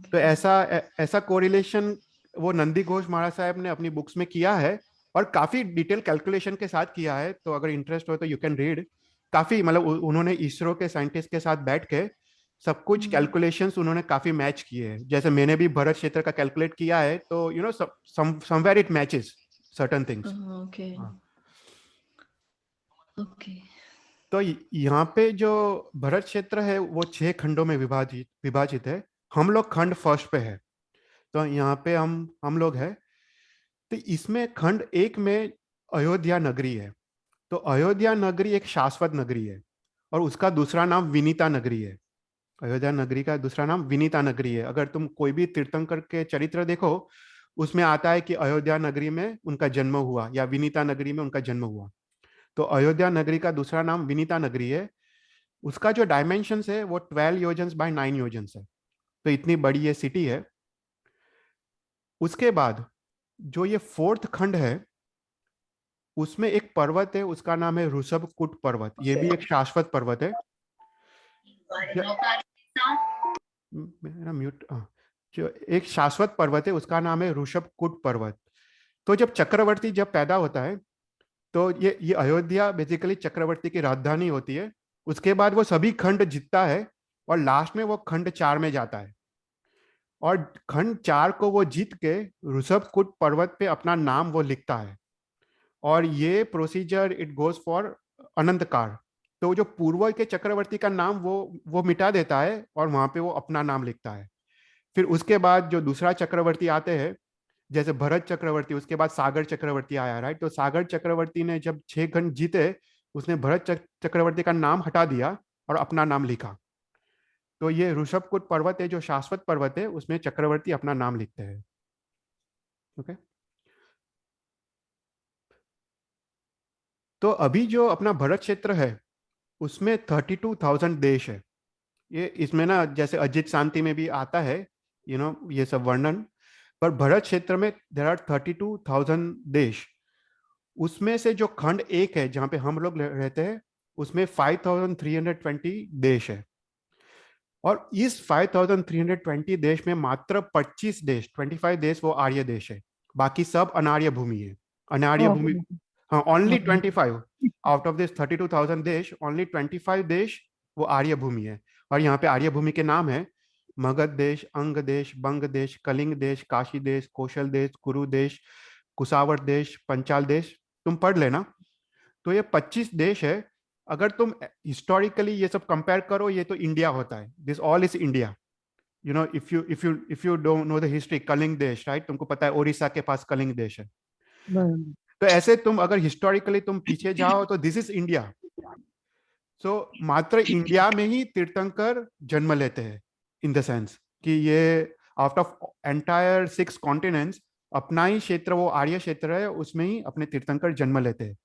तो ऐसा कोरिलेशन वो नंदी घोष महाराज साहब ने अपनी बुक्स में किया है, और काफी डिटेल कैलकुलेशन के साथ किया है। तो अगर इंटरेस्ट हो तो यू कैन रीड। काफी मतलब उन्होंने इसरो के साइंटिस्ट के साथ बैठ के सब कुछ कैलकुलेशंस उन्होंने काफी मैच किए हैं। जैसे मैंने भी भरत क्षेत्र का कैलकुलेट किया है, तो somewhere it matches certain things. तो यहाँ पे जो भरत क्षेत्र है वो 6 खंडों में विभाजित है। हम लोग खंड फर्स्ट पे है, तो यहाँ पे हम लोग है। तो इसमें खंड 1 में अयोध्या नगरी है। तो अयोध्या नगरी एक शाश्वत नगरी है, और उसका दूसरा नाम विनीता नगरी है। अयोध्या नगरी का दूसरा नाम विनीता नगरी है। अगर तुम कोई भी तीर्थंकर के चरित्र देखो, उसमें आता है कि अयोध्या नगरी में उनका जन्म हुआ, या विनीता नगरी में उनका जन्म हुआ। तो अयोध्या नगरी का दूसरा नाम विनीता नगरी है। उसका जो डायमेंशंस है वो 12 योजन बाय 9 योजन है। तो इतनी बड़ी ये सिटी है। उसके बाद जो ये 4th खंड है, उसमें एक पर्वत है, उसका नाम है ऋषभकूट पर्वत। ये भी एक शाश्वत पर्वत है। मेरा म्यूट जो एक शाश्वत पर्वत है उसका नाम है ऋषभकूट पर्वत। तो जब चक्रवर्ती जब पैदा होता है, तो ये अयोध्या बेसिकली चक्रवर्ती की राजधानी होती है। उसके बाद वो सभी खंड जीतता है, और लास्ट में वो खंड 4 में जाता है, और खंड 4 को वो जीत के ऋषभकूट पर्वत पे अपना नाम वो लिखता है। और ये प्रोसीजर इट गोज फॉर अनंत काल। तो जो पूर्व के चक्रवर्ती का नाम वो मिटा देता है, और वहां पे वो अपना नाम लिखता है। फिर उसके बाद जो दूसरा चक्रवर्ती आते हैं, जैसे भरत चक्रवर्ती, उसके बाद सागर चक्रवर्ती आया, राइट। तो सागर चक्रवर्ती ने जब 6 खंड जीते, उसने भरत चक्रवर्ती का नाम हटा दिया और अपना नाम लिखा। तो ये ऋषभकूट पर्वत है जो शाश्वत पर्वत है, उसमें चक्रवर्ती अपना नाम लिखते हैं। ओके। तो अभी जो अपना भरत क्षेत्र है उसमें 32,000 देश है। ये इसमें ना जैसे अजित शांति में भी आता है ये सब वर्णन। पर भरत क्षेत्र में देर आर 32,000 देश। उसमें से जो खंड 1 है जहां पे हम लोग रहते हैं, उसमें 5,320 देश है। और इस 5,320 देश में मात्र 25 देश 25 देश वो आर्य देश है, बाकी सब अनार्य भूमि है। अनार्य भूमि, हाँ, ओनली 25 आउट ऑफ दिस 32,000 देश, ओनली 25 देश वो आर्य भूमि है। और यहाँ पे आर्य भूमि के नाम है मगध देश, अंग देश, बंग देश, कलिंग देश, काशी देश, कौशल देश, कुरु देश, कुसावर देश, पंचाल देश। तुम पढ़ लेना। तो ये 25 देश है। अगर तुम हिस्टोरिकली ये सब कंपेयर करो, ये तो इंडिया होता है, this all is India. You know, if you don't know the history, Kalinga देश, राइट, तुमको पता है ओडिशा के पास कलिंग देश है। तो ऐसे तुम अगर हिस्टोरिकली तुम पीछे जाओ तो दिस इज इंडिया। सो मात्र इंडिया में ही तीर्थंकर जन्म लेते हैं, इन द सेंस कि ये आउट ऑफ एंटायर 6 कॉन्टिनेंट्स अपना ही क्षेत्र, वो आर्य क्षेत्र है, उसमें ही अपने तीर्थंकर जन्म लेते हैं।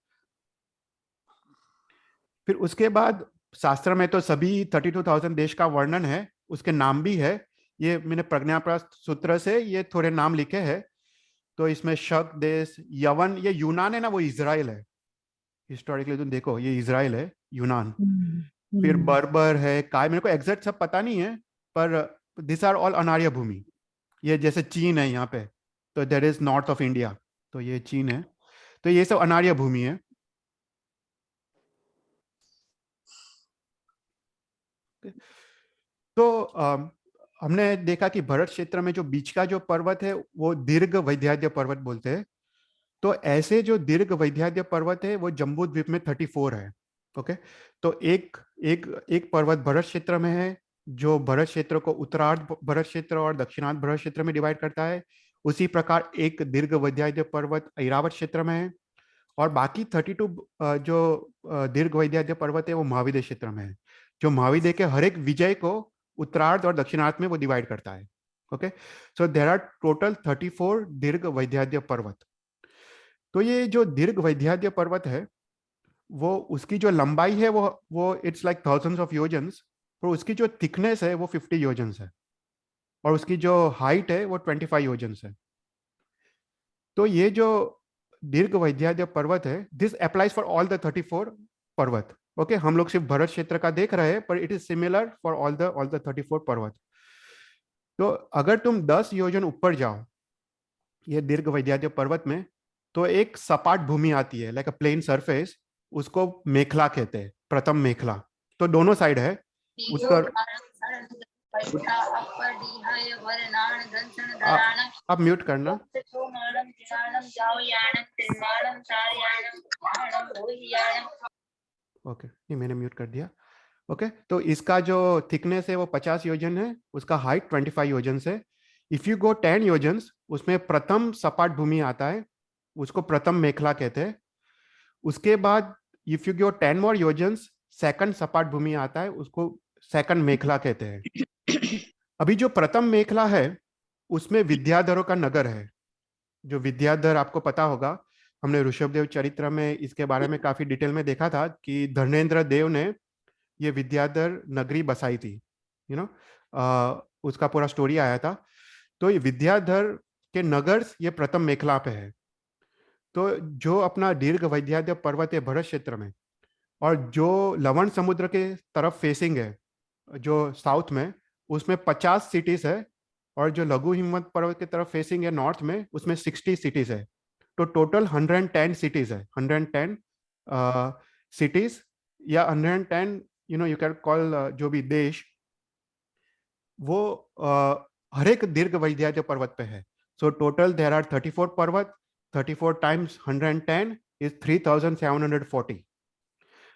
फिर उसके बाद शास्त्र में तो सभी 32,000 देश का वर्णन है, उसके नाम भी है। ये मैंने प्रज्ञाप्रस्थ सूत्र से ये थोड़े नाम लिखे हैं। तो इसमें शक देश, यवन, ये यूनान है ना, वो इजराइल है। हिस्टोरिकली तुम देखो, ये इजराइल है, यूनान। फिर बर्बर है, काय, मेरे को एग्जैक्ट सब पता नहीं है, पर दिस आर ऑल अनार्य भूमि। ये जैसे चीन है यहाँ पे, तो that is north of India, तो ये चीन है। तो ये सब अनार्य भूमि है। तो हमने देखा कि भरत क्षेत्र में जो बीच का जो पर्वत है वो दीर्घ वैद्याद्य पर्वत बोलते हैं। तो ऐसे जो दीर्घ वैद्याद्य पर्वत है वो जम्बू द्वीप में 34 है। ओके, तो एक एक एक पर्वत भरत क्षेत्र में है, जो भरत क्षेत्र को उत्तरार्ध भरत क्षेत्र और दक्षिणार्ध भरत क्षेत्र में डिवाइड करता है। उसी प्रकार एक दीर्घ वैद्याद्य पर्वत ऐरावत क्षेत्र में है, और बाकी 32 जो दीर्घ वैद्याद्य पर्वत है वो महाविद्य क्षेत्र में है, जो महाविद्य के हर एक विजय को उत्तरार्ध और दक्षिणार्ध में वो डिवाइड करता है। Okay, so there are total 34 दीर्घ वैद्याद्य पर्वत। तो ये जो दीर्घ वैद्याद्य पर्वत है, वो उसकी जो लंबाई है वो इट्स लाइक थाउजेंड्स ऑफ योजन्स, पर उसकी जो थिकनेस है वो 50 योजन्स है, और उसकी जो हाइट है वो 25 योजन्स है। तो ये जो दीर्घ वैद्याद्य पर्वत है, this applies for all the 34 पर्वत। ओके, हम लोग सिर्फ भरत क्षेत्र का देख रहे हैं, पर it is similar for all the 34 पर्वत। तो अगर तुम 10 योजन ऊपर जाओ ये दीर्घ वैद्याद्य पर्वत में, तो एक सपाट भूमि आती है, लाइक अ प्लेन सरफेस, उसको मेखला कहते हैं, प्रथम मेखला। तो दोनों साइड है उस पर। आप म्यूट करना। ओके, ये मैंने म्यूट कर दिया। ओके, तो इसका जो थिकनेस है वो 50 योजन है, उसका हाइट 25 योजन है। इफ यू गो 10 योजन, उसमें प्रथम सपाट भूमि आता है, उसको प्रथम मेखला कहते हैं। उसके बाद if you go 10 more yojans, second सपाट भूमि आता है, उसको सेकंड मेखला कहते हैं। अभी जो प्रथम मेखला है उसमें विद्याधरों का नगर है। जो विद्याधर आपको पता होगा, हमने ऋषभदेव चरित्र में इसके बारे में काफी डिटेल में देखा था कि धर्मेंद्र देव ने ये विद्याधर नगरी बसाई थी। यू नो, उसका पूरा स्टोरी आया था। तो ये विद्याधर के नगर ये प्रथम मेखला पे है। तो जो अपना दीर्घ वैद्याद्य पर्वत है भरत क्षेत्र में, और जो लवण समुद्र के तरफ फेसिंग है जो साउथ में, उसमें 50 सिटीज है, और जो लघु हिमवंत पर्वत की तरफ फेसिंग है नॉर्थ में, उसमें 60 सिटीज है। तो टोटल 110 सिटीज है, 110 सिटीज या 110, यू कैन कॉल, जो भी देश, वो हर एक दीर्घ वैद्याद्य पर्वत पे है। सो टोटल देर आर 34 पर्वत, 34 टाइम्स 110 इज 3740।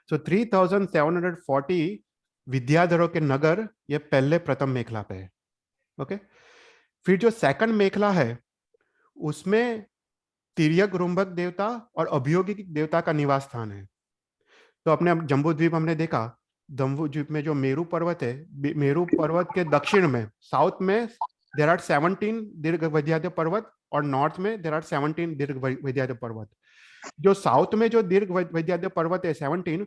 सो 3740 विद्याधरों के नगर ये पहले प्रथम मेखला पे है। ओके, फिर जो सेकंड मेखला है उसमें तिर्यक रुंभक देवता और अभियोगिक देवता का निवास स्थान है। तो अपने जम्बू द्वीप हमने देखा, जम्बू द्वीप में जो मेरू पर्वत है, मेरू पर्वत के दक्षिण में, साउथ में देर आर 17 दीर्घ वैद्याद्य पर्वत, और नॉर्थ में देर आर 17 दीर्घ वैद्याद्य पर्वत। जो साउथ में जो दीर्घ वैद्याद्य पर्वत है 17,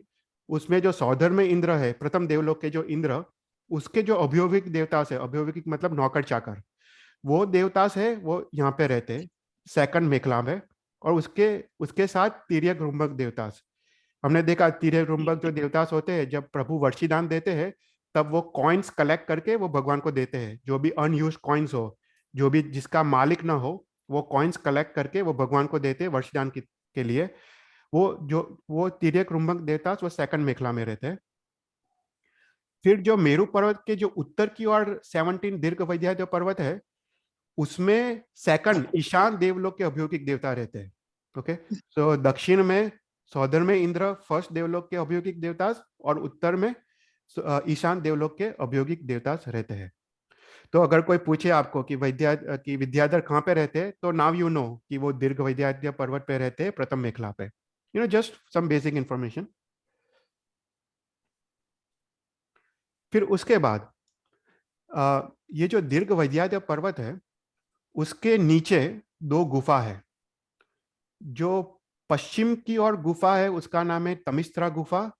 उसमें जो सौधर में इंद्र है, प्रथम देवलोक के जो इंद्र, उसके जो अभियोगिक देवतास है, अभियोगिक मतलब नौकर चाकर, वो देवतास है, वो यहाँ पे रहते हैं सेकंड मेखला में। और उसके साथ तिर्यक रुंभक देवतास। हमने देखा तिर्यक रुंभक जो देवतास होते हैं, जब प्रभु वर्षिदान देते हैं तब वो कॉइन्स कलेक्ट करके वो भगवान को देते हैं, जो भी अनयूज्ड कॉइन्स हो, जो भी जिसका मालिक ना हो, वो कॉइन्स कलेक्ट करके वो भगवान को देते वर्षदान के लिए। वो तिर्यक रुम्भक देवता वो सेकंड मेखला में रहते हैं। फिर जो मेरु पर्वत के जो उत्तर की ओर 17 दीर्घ वैद्य पर्वत है, उसमें सेकंड ईशान देवलोक के अभियोगिक देवता रहते हैं। ओके, सो दक्षिण में, सौदर्न में इंद्र फर्स्ट देवलोक के अभियोगिक देवता, और उत्तर में ईशान देवलोक के अभियोगिक देवता रहते हैं। तो अगर कोई पूछे आपको कि विद्याधर कहाँ पे रहते हैं, तो नाउ यू नो कि वो दीर्घ वैद्य पर्वत पे रहते हैं, प्रथम मेखला पे। Just some basic information. फिर उसके बाद ये जो दीर्घ वैद्य पर्वत है, उसके नीचे 2 गुफा है। जो पश्चिम की ओर गुफा है उसका नाम है तमिस्त्रा गुफा,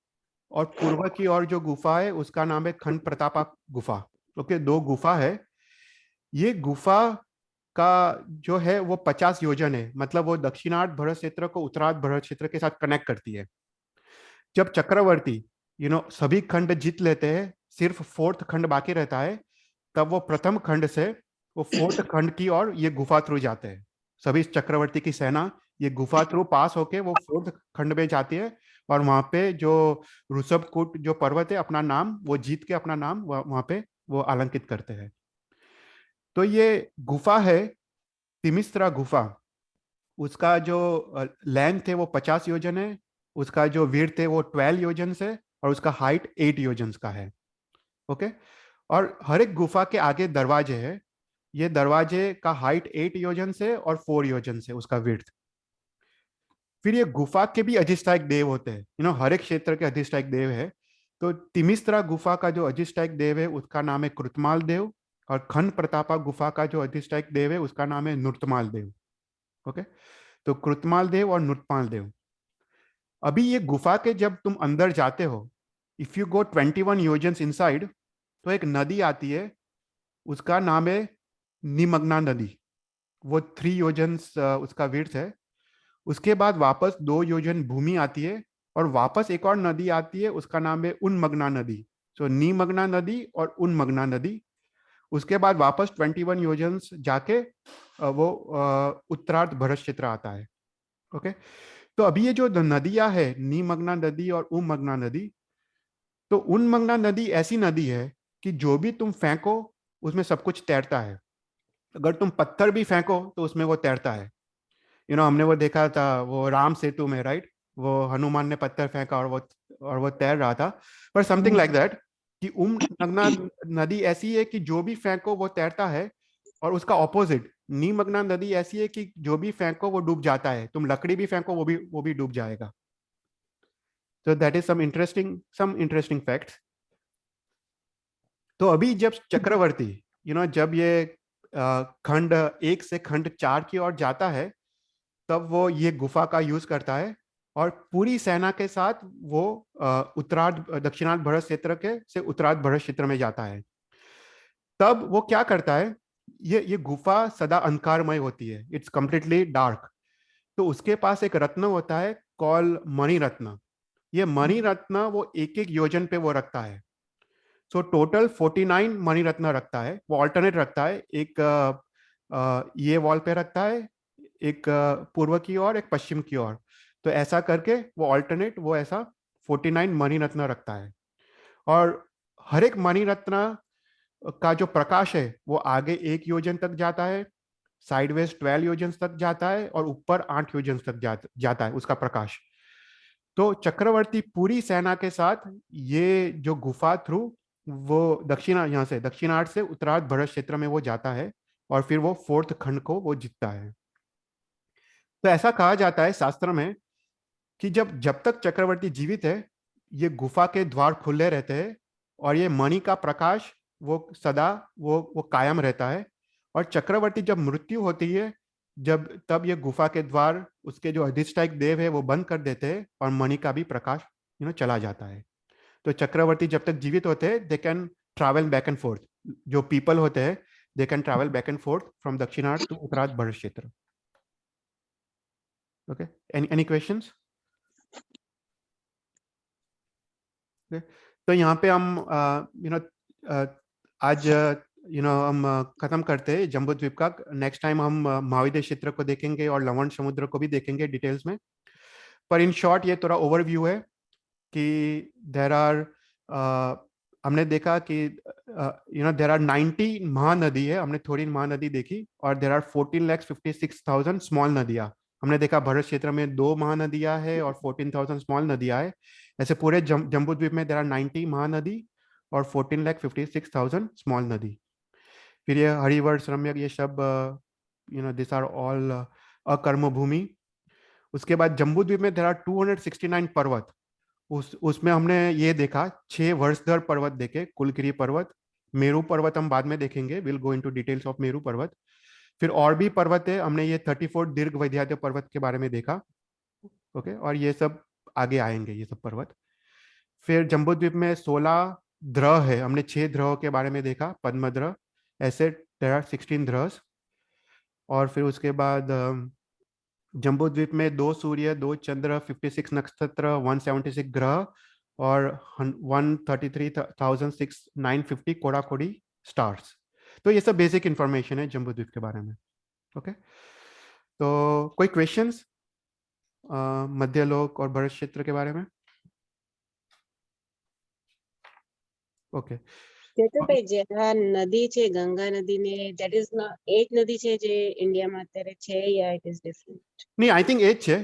और पूर्व की ओर जो गुफा है उसका नाम है खंड प्रतापा गुफा। ओके, 2 गुफा है। ये गुफा का जो है वो 50 योजन है, मतलब वो दक्षिणार्ध भरत क्षेत्र को उत्तरार्ध भरत क्षेत्र के साथ कनेक्ट करती है। जब चक्रवर्ती सभी खंड जीत लेते हैं, सिर्फ 4th खंड बाकी रहता है, तब वो प्रथम खंड से वो 4th खंड की ओर ये गुफा थ्रू जाते हैं। सभी चक्रवर्ती की सेना ये गुफा थ्रू पास होके वो 4th खंड में जाती है, और वहां पे जो ऋषभकूट जो पर्वत है, अपना नाम वो जीत के अपना नाम वहां पे वो आलंकित करते हैं। तो ये गुफा है तिमिस्त्रा गुफा। उसका जो लेंथ है वो 50 योजन है, उसका जो विड्थ है वो 12 योजन से, और उसका हाइट 8 योजन का है। ओके, और हर एक गुफा के आगे दरवाजे हैं। ये दरवाजे का हाइट 8 योजन से और 4 योजन से उसका विड्थ। फिर ये गुफा के भी अधिष्ठायक देव होते हैं, हर एक क्षेत्र के अधिष्ठायक देव है। तो तिमिस्त्रा गुफा का जो अधिष्ठायक देव है उसका नाम है कृतमाल देव, और खंड प्रतापा गुफा का जो अधिष्ठायक देव है उसका नाम है नुर्तमाल देव। ओके, तो कृतमाल देव और नुर्तमाल देव। अभी ये गुफा के जब तुम अंदर जाते हो, इफ यू गो 21 योजन्स इनसाइड, तो एक नदी आती है, उसका नाम है निमग्ना नदी। वो 3 योजन्स उसका विड्थ है। उसके बाद वापस 2 योजन भूमि आती है, और वापस एक और नदी आती है, उसका नाम है उन्मग्ना नदी। सो निमग्ना नदी और उन्मग्ना नदी। उसके बाद वापस 21 योजन्स जाके वो उत्तरार्ध भरत क्षेत्र आता है। ओके, तो अभी ये जो नदियां है, निमग्ना नदी और उन्मग्ना नदी, तो उन्मग्ना नदी ऐसी नदी है कि जो भी तुम फेंको उसमें सब कुछ तैरता है। अगर तुम पत्थर भी फेंको तो उसमें वो तैरता है। हमने वो देखा था वो राम सेतु में, राइट? वो हनुमान ने पत्थर फेंका और वो तैर रहा था। पर समथिंग लाइक दैट, कि उन्मग्ना नदी ऐसी है कि जो भी फेंको वो तैरता है, और उसका ऑपोजिट निमग्ना नदी ऐसी है कि जो भी फेंको वो डूब जाता है। तुम लकड़ी भी फेंको वो भी डूब जाएगा। तो that is some interesting facts. तो अभी जब चक्रवर्ती जब ये खंड 1 से खंड 4 की ओर जाता है, तब वो ये गुफा का यूज करता है, और पूरी सेना के साथ वो दक्षिणार्ध भरत क्षेत्र के से उत्तरार्ध भरत क्षेत्र में जाता है। तब वो क्या करता है, ये गुफा सदा अंधकारमय होती है, इट्स कंप्लीटली डार्क। तो उसके पास एक रत्न होता है कॉल मणि रत्न। ये मणि रत्न वो एक एक योजन पे वो रखता है। सो टोटल 49 मणि रत्न रखता है। वो ऑल्टरनेट रखता है, एक ये वॉल पे रखता है, एक पूर्व की ओर, एक पश्चिम की ओर। तो ऐसा करके वो ऑल्टरनेट वो ऐसा 49 मणि रत्न रखता है। और हर एक मणि रत्न का जो प्रकाश है वो आगे 1 योजन तक जाता है, साइडवेज 12 योजन तक जाता है, और ऊपर 8 योजन तक जाता है उसका प्रकाश। तो चक्रवर्ती पूरी सेना के साथ ये जो गुफा थ्रू वो यहाँ से दक्षिणार्ध से उत्तरार्ध भरत क्षेत्र में वो जाता है, और फिर वो 4th खंड को वो जीतता है। तो ऐसा कहा जाता है शास्त्र में कि जब तक चक्रवर्ती जीवित है, ये गुफा के द्वार खुले रहते हैं, और ये मणि का प्रकाश वो सदा वो कायम रहता है। और चक्रवर्ती जब मृत्यु होती है, तब ये गुफा के द्वार उसके जो अधिष्ठायक देव है वो बंद कर देते हैं, और मणि का भी प्रकाश चला जाता है। तो चक्रवर्ती जब तक जीवित होते हैं, they can travel back and forth. जो पीपल होते हैं, they can travel back and forth from Dakshinardha to Uttarardha Bharat Kshetra. Okay, any questions? तो यहाँ पे हम आज हम खत्म करते हैं जम्बू द्वीप का। नेक्स्ट टाइम हम महाविद्य क्षेत्र को देखेंगे और लवण समुद्र को भी देखेंगे डिटेल्स में। पर इन शॉर्ट ये थोड़ा ओवरव्यू है कि देर आर हमने देखा कि देर आर 90 महानदी है, हमने थोड़ी महानदी देखी, और देर आर 14,56,000 स्मॉल नदियाँ। हमने देखा भरत क्षेत्र में 2 महानदियाँ है और 14,000 स्मॉल नदियाँ है। ऐसे पूरे जम्बू द्वीप में देर आर 90 महानदी और 14,56,000 स्मॉल नदी। फिर ये हरिवर, रम्यक, ये सब दिस आर ऑल अकर्म भूमि। उसके बाद जम्बू द्वीप में देर आर 269 पर्वत। उसमें हमने ये देखा 6 वर्षधर पर्वत देखे, कुलगिरी पर्वत, मेरू पर्वत हम बाद में देखेंगे, will go into details of Meru पर्वत। फिर और भी पर्वत है, हमने ये 34 दीर्घ वैद्याद्य पर्वत के बारे में देखा। ओके, और ये सब आगे आएंगे ये सब पर्वत। फिर जम्बू द्वीप में 16 द्रह है, हमने 6 द्रह के बारे में देखा, पद्मद्रह, ऐसे देयर आर 16 द्रहs। और फिर उसके बाद जम्बू द्वीप में 2 सूर्य, 2 चंद्र, 56 नक्षत्र, 176 ग्रह और 133,950 कोड़ा-कोड़ी स्टार्स। तो ये सब बेसिक इंफॉर्मेशन है जम्बू द्वीप के बारे में। ओके, तो कोई क्वेश्चंस मध्यलोक और भरत क्षेत्र के बारे में? ओके, ચેતુભાઈ, જે આ નદી છે ગંગા નદી ને, that is not એક નદી છે જે ઇન્ડિયામાં અત્યારે છે, યા it is different? नहीं, आई थिंक एज है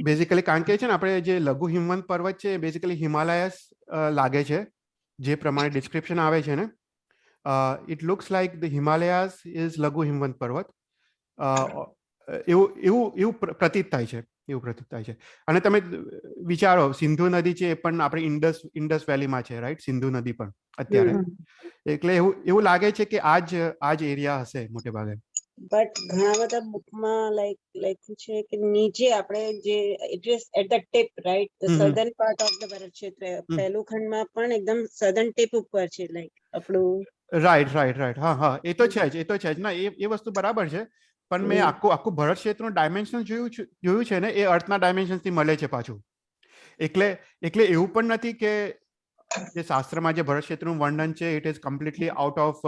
बेसिकली, कारण के આપણે જે લઘુ હિમવંત પર્વત છે બેસિકલી હિમાલયસ લાગે છે, જે પ્રમાણે ડિસ્ક્રિપ્શન આવે છે ને, it looks like the Himalayas is Laghu Himvant પર્વત, એવું એવું એવું પ્રતીત થાય છે, એવું પ્રતીત થાય છે। અને તમે વિચારો, સિંધુ નદી છે એ પણ આપણે ઇન્ડસ વેલીમાં છે, રાઈટ? સિંધુ નદી પણ અત્યારે, એટલે એવું એવું લાગે છે કે આજ એરિયા હશે મોટે ભાગે। બટ ઘણા બધા બુકમાં લાઈક લખ્યું છે કે નીચે આપણે જે it is at the tip, right, the southern part of the ભરત ક્ષેત્ર, પહેલું ખંડમાં પણ એકદમ southern tip ઉપર છે, લાઈક આપણું। રાઈટ રાઈટ રાઈટ, હા હા, એ તો છે જ, એ તો છે જ ના, એ વસ્તુ બરાબર છે। પણ મેં આખું ભરત ક્ષેત્રનું ડાયમેન્શન જોયું છે ને, એ અર્થના ડાયમેન્શનથી મળે છે પાછું। એટલે એવું પણ નથી કે જે શાસ્ત્રમાં જે ભરત ક્ષેત્રનું વર્ણન છે it is completely out of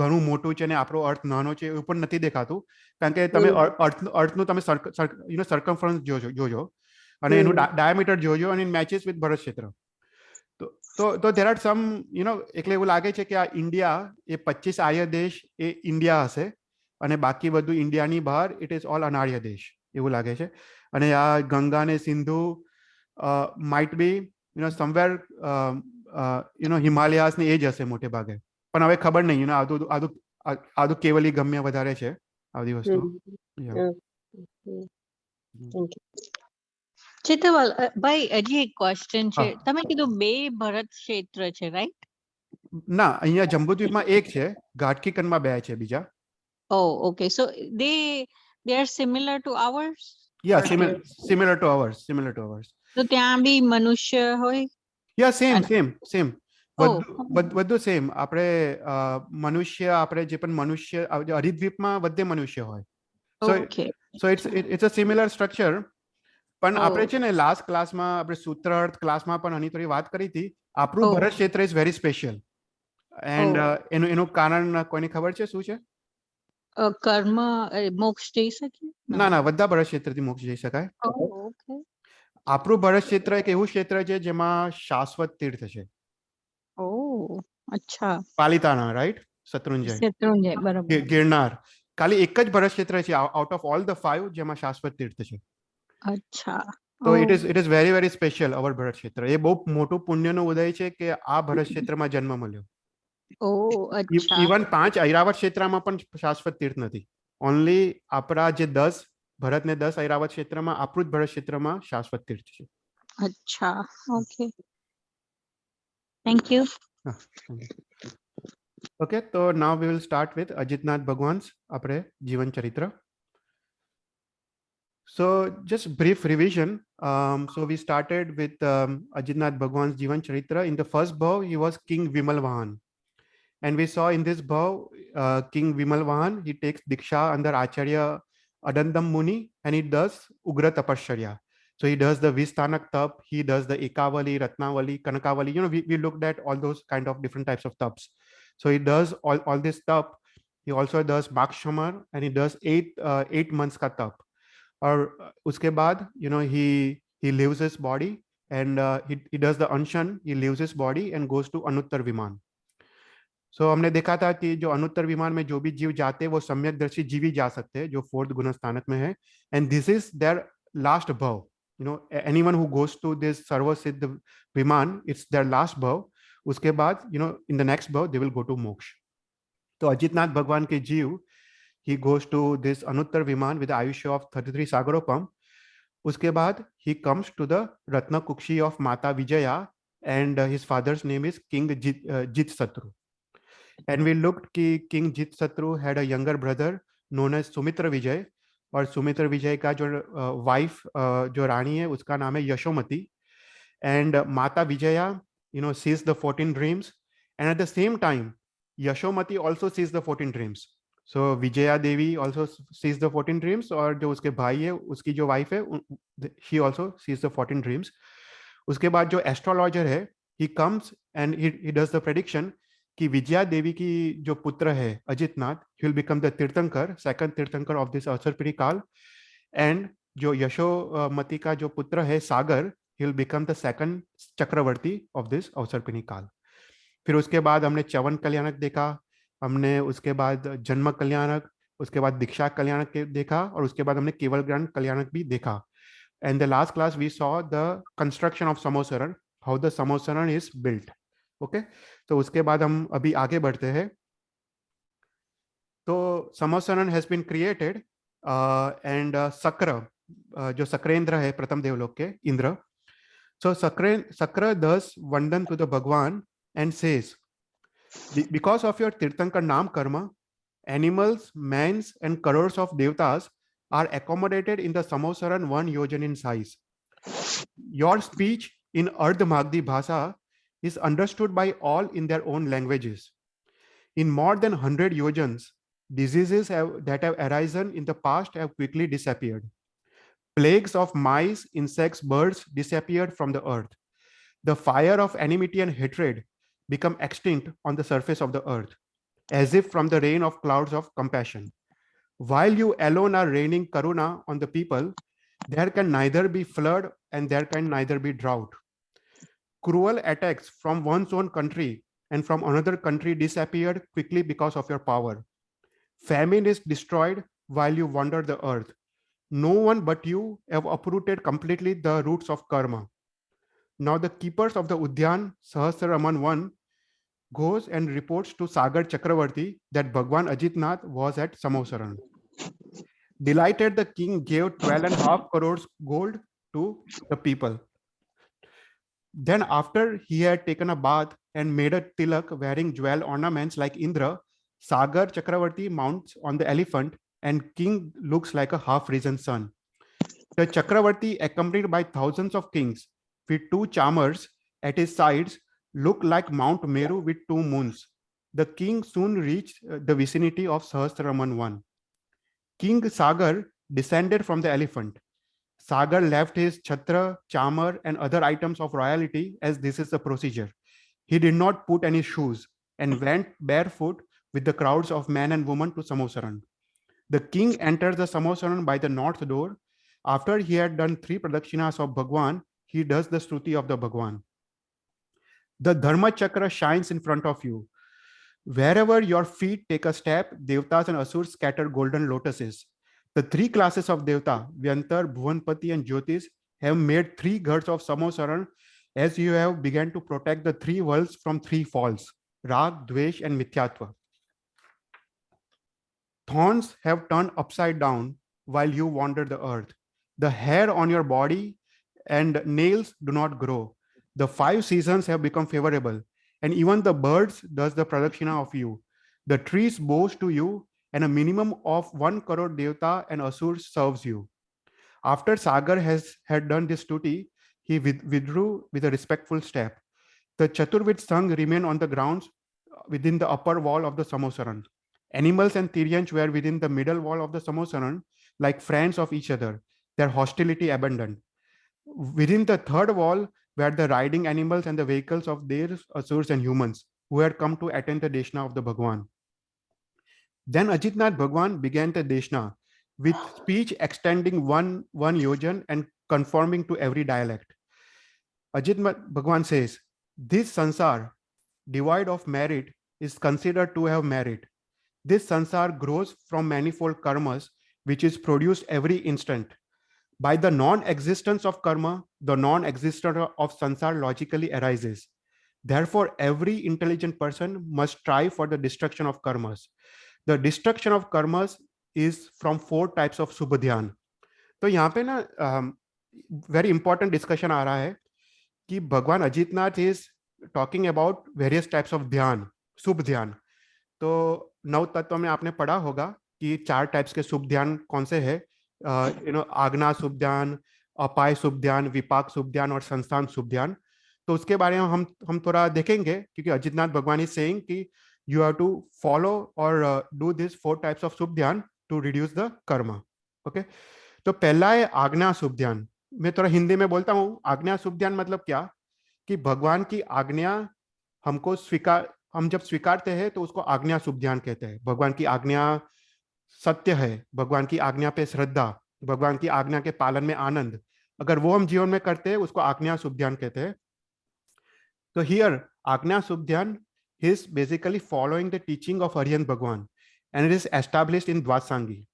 ઘણું મોટું છે ને આપણો અર્થ નાનો છે, એવું પણ નથી દેખાતું। કારણ કે તમે અર્થનું તમે સર્કમફરન્સ જોજો અને એનું ડાયામીટર જોજો અને મેચિસ વિથ ભરત ક્ષેત્ર। તો દેર આર સમ એટલે એવું લાગે છે કે આ ઇન્ડિયા, એ 25 આર્ય દેશ એ ઇન્ડિયા હશે અને બાકી બધું ઇન્ડિયાની બહાર ઇટ ઇઝ ઓલ અનાર્ય દેશ, એવું લાગે છે। અને આ ગંગા ને Sindhu might be somewhere Himalayas ને એ જ હશે મોટે ભાગે, પણ હવે ખબર નહીં, આદુ કેવલી ગમ્ય વધારે છે આ બધી વસ્તુ। ચિત્તવલ ભાઈ, હજી એક ક્વેશ્ચન છે, તમે કીધું 2 ભરત ક્ષેત્ર છે, રાઈટ? ના, અહીંયા જંબુદ્વીપમાં એક છે, ઘાટકીકનમાં 2 છે બીજા। Oh, okay, so they are similar to ours? Yeah, similar to ours. તો ત્યાં બી મનુષ્ય હોય? Yeah, same. બધું સેમ। આપણે મનુષ્ય, આપણે જે પણ મનુષ્ય હરિદ્વીપમાં બધે મનુષ્ય હોય, so it's a similar structure। પણ આપણે છે ને લાસ્ટ ક્લાસમાં, આપણે સૂત્રાર્થ ક્લાસમાં પણ આની થોડી વાત કરી હતી। આપણું ભરત ક્ષેત્ર ઇઝ વેરી સ્પેશિયલ, એન્ડ એનું કારણ કોઈને ખબર છે શું છે? કર્મ મોક્ષ જઈ શકે? ના, બધા ભરત ક્ષેત્રથી મોક્ષ જઈ શકાય। આપણું ભરત ક્ષેત્ર એક એવું ક્ષેત્ર છે જેમાં શાશ્વત તીર્થ છે। અચ્છા, પાલિતાણા, રાઈટ? શત્રુંજય, બરાબર। ગિરનાર, ખાલી એક જ ભરત ક્ષેત્ર છે આઉટ ઓફ ઓલ ધ 5 જેમાં શાશ્વત તીર્થ છે। અચ્છા, તો it is very very special our Bharat Kshetra. એ બહુ મોટું પુણ્યનો ઉદય છે કે આ ભરત ક્ષેત્રમાં જન્મ મળ્યો। ઇવન 5 ઐરાવત ક્ષેત્રમાં પણ શાશ્વત તીર્થ નથી, ઓનલી આપણા જે 10 ભરત ને 10 ઐરાવત ક્ષેત્રમાં આપણું જ ભરત ક્ષેત્રમાં શાશ્વત તીર્થ છે। અચ્છા, ઓકે, થેન્ક યુ। ઓકે, તો નાઉ વી વિલ સ્ટાર્ટ વિથ અજિતનાથ ભગવાન્સ આપણે જીવન ચરિત્ર। So just brief revision. So we started with Ajitnath Bhagwan's Jivan Charitra. In the first bhav, he was King Vimalvahan. And we saw in this bhav, King Vimalvahan, he takes Diksha under Acharya Adandam Muni and he does Ugra Tapasharya. So he does the Vistanak Tap, he does the Ekavali, Ratnavali, Kanakavali. We looked at all those kind of different types of taps. So he does all this tap. He also does Makshamar, and he does 8 months ka tap. Or uske baad, he leaves his body, and he does the anshan. He leaves his body and goes to Anuttar Viman. So हमने देखा था कि जो अनुत्तर विमान में जो भी जीव जाते हैं वो सम्यकदर्शी जीव ही जा सकते हैं जो 4th गुणस्थानक में है. And this is their last bhav. Anyone who goes to this Sarvasiddh Viman, it's there last भव. उसके बाद इन द नेक्स्ट भव दे विल गो टू मोक्ष. तो अजितनाथ भगवान के जीव, he goes to this Anuttar Viman with the Ayushya of 33 Sagaropam. उसके बाद he comes to the Ratna Kukshi of Mata Vijaya, and his father's name is King Jitsatru. And we looked कि King Jitsatru had a younger brother known as Sumitra Vijay, और सुमित्र विजय का जो wife जो रानी है उसका नाम है Yashomati. And Mata Vijaya sees the 14 dreams, and at the same time Yashomati also sees the 14 dreams. So Vijaya Devi also sees the 14 dreams, और जो उसके भाई है उसकी जो वाइफ है she also sees the 14 dreams. उसके बाद जो एस्ट्रोलॉजर है he comes and he does the prediction कि विजया देवी की जो पुत्र है Ajitnath, he will become the तीर्थंकर, second तीर्थंकर of this अवसरपीढ़ी काल. and जो यशोमती का जो पुत्र है सागर, he will become the second Chakraborty of this अवसरपीढ़ी काल. फिर उसके बाद हमने च्यवन कल्याणक देखा, हमने उसके बाद जन्म कल्याणक, उसके बाद दीक्षा कल्याणक देखा, और उसके बाद हमने केवल ज्ञान कल्याणक भी देखा. And the last class we saw the construction of Samosaran, how the Samosaran is built. Okay, तो उसके बाद हम अभी आगे बढ़ते हैं. तो Samosaran has been created, and Shakra, जो सक्रेंद्र है प्रथम देवलोक के इंद्र. सो सक्र दस वंदन टू द भगवान and says, because of your Tirthankar Naam Karma, animals, mans and crores of devtas are accommodated in the Samosaran 1 yojan in size. Your speech in Ardh Magdi Bhasa is understood by all in their own languages. In more than 100 yojans, diseases that have arisen in the past have quickly disappeared. Plagues of mice, insects, birds disappeared from the earth. The fire of enmity and hatred become extinct on the surface of the earth, as if from the rain of clouds of compassion. While you alone are raining karuna on the people, there can neither be flood and there can neither be drought. Cruel attacks from one's own country and from another country disappeared quickly because of your power. Famine is destroyed while you wander the earth. No one but you have uprooted completely the roots of karma. Now the keepers of the Udyan, Sahasraraman 1, goes and reports to Sagar Chakravarti that Bhagwan Ajitnath was at Samosaran. Delighted, the king gave 12.5 crores gold to the people. Then after he had taken a bath and made a tilak wearing jewel ornaments like Indra, Sagar Chakravarti mounts on the elephant and king looks like a half-risen sun. The Chakravarti, accompanied by thousands of kings with 2 charmers at his sides, looked like Mount Meru with 2 moons. The king soon reached the vicinity of Sahasraraman 1. King Sagar descended from the elephant. Sagar left his chhatra, charmer, and other items of royalty, as this is the procedure. He did not put any shoes and went barefoot with the crowds of men and women to Samosaran. The king entered the Samosaran by the north door. After he had done 3 pradakshinas of Bhagwan, he does the Stuti of the Bhagwan. The Dharma Chakra shines in front of you. Wherever your feet take a step, Devtas and Asurs scatter golden lotuses. The 3 classes of Devta, Vyantar, Bhuvanpati and Jyotis, have made 3 gods of Samosaran, as you have begun to protect the 3 worlds from 3 falls, Rag, Dvesh and Mithyatva. Thorns have turned upside down while you wander the earth. The hair on your body and nails do not grow. The 5 seasons have become favorable, and even the birds does the pradakshina of you. The trees bows to you, and a minimum of 1 crore devta and asurs serves you. After Sagar had done this stuti, he withdrew with a respectful step. The Chaturvid Sangh remained on the grounds within the upper wall of the Samosaran. Animals and Tiryans were within the middle wall of the Samosaran, like friends of each other, their hostility abandoned. Within the third wall were the riding animals and the vehicles of their asurs and humans. who had come to attend the Deshna of the Bhagwan. Then Ajitnath Bhagwan began the Deshna with speech extending one yojan and conforming to every dialect. Ajitnath Bhagwan says, this sansar, devoid of merit, is considered to have merit. This sansar grows from manifold karmas, which is produced every instant. By the non-existence of karma, the non-existence of sansar logically arises. Therefore, every intelligent person must strive for the destruction of karmas. The destruction of karmas is from 4 types of subhadhyan. तो यहाँ पे ना very important discussion आ रहा है कि भगवान Ajitnath is talking about various types of ध्यान, शुभ ध्यान. तो 9 तत्व में आपने पढ़ा होगा कि 4 टाइप्स के शुभ ध्यान कौन से हैं, आज्ञा शुभ ध्यान, अपाय शुभ ध्यान, विपाक शुभ ध्यान और संस्थान शुभ ध्यान. तो उसके बारे में हम थोड़ा देखेंगे, क्योंकि अजितनाथ भगवान इज सेइंग कि you have to follow or do this 4 types of शुभ ध्यान to reduce the karma. Okay? तो पहला है आज्ञा शुभ ध्यान. मैं थोड़ा हिंदी में बोलता हूँ. आज्ञा शुभ ध्यान मतलब क्या, कि भगवान की आज्ञा हमको हम जब स्वीकारते हैं तो उसको आज्ञा शुभ ध्यान कहते हैं. भगवान की आज्ञा सत्य है, भगवान की आज्ञा पे श्रद्धा, भगवान की आज्ञा के पालन में आनंद, अगर वो हम जीवन में करते हैं उसको आज्ञा शुभ ध्यान कहते हैं. तो हियर आज्ञा शुभ ध्यान is basically following the teaching of Arihant Bhagwan, and it is established in Dvatsangi.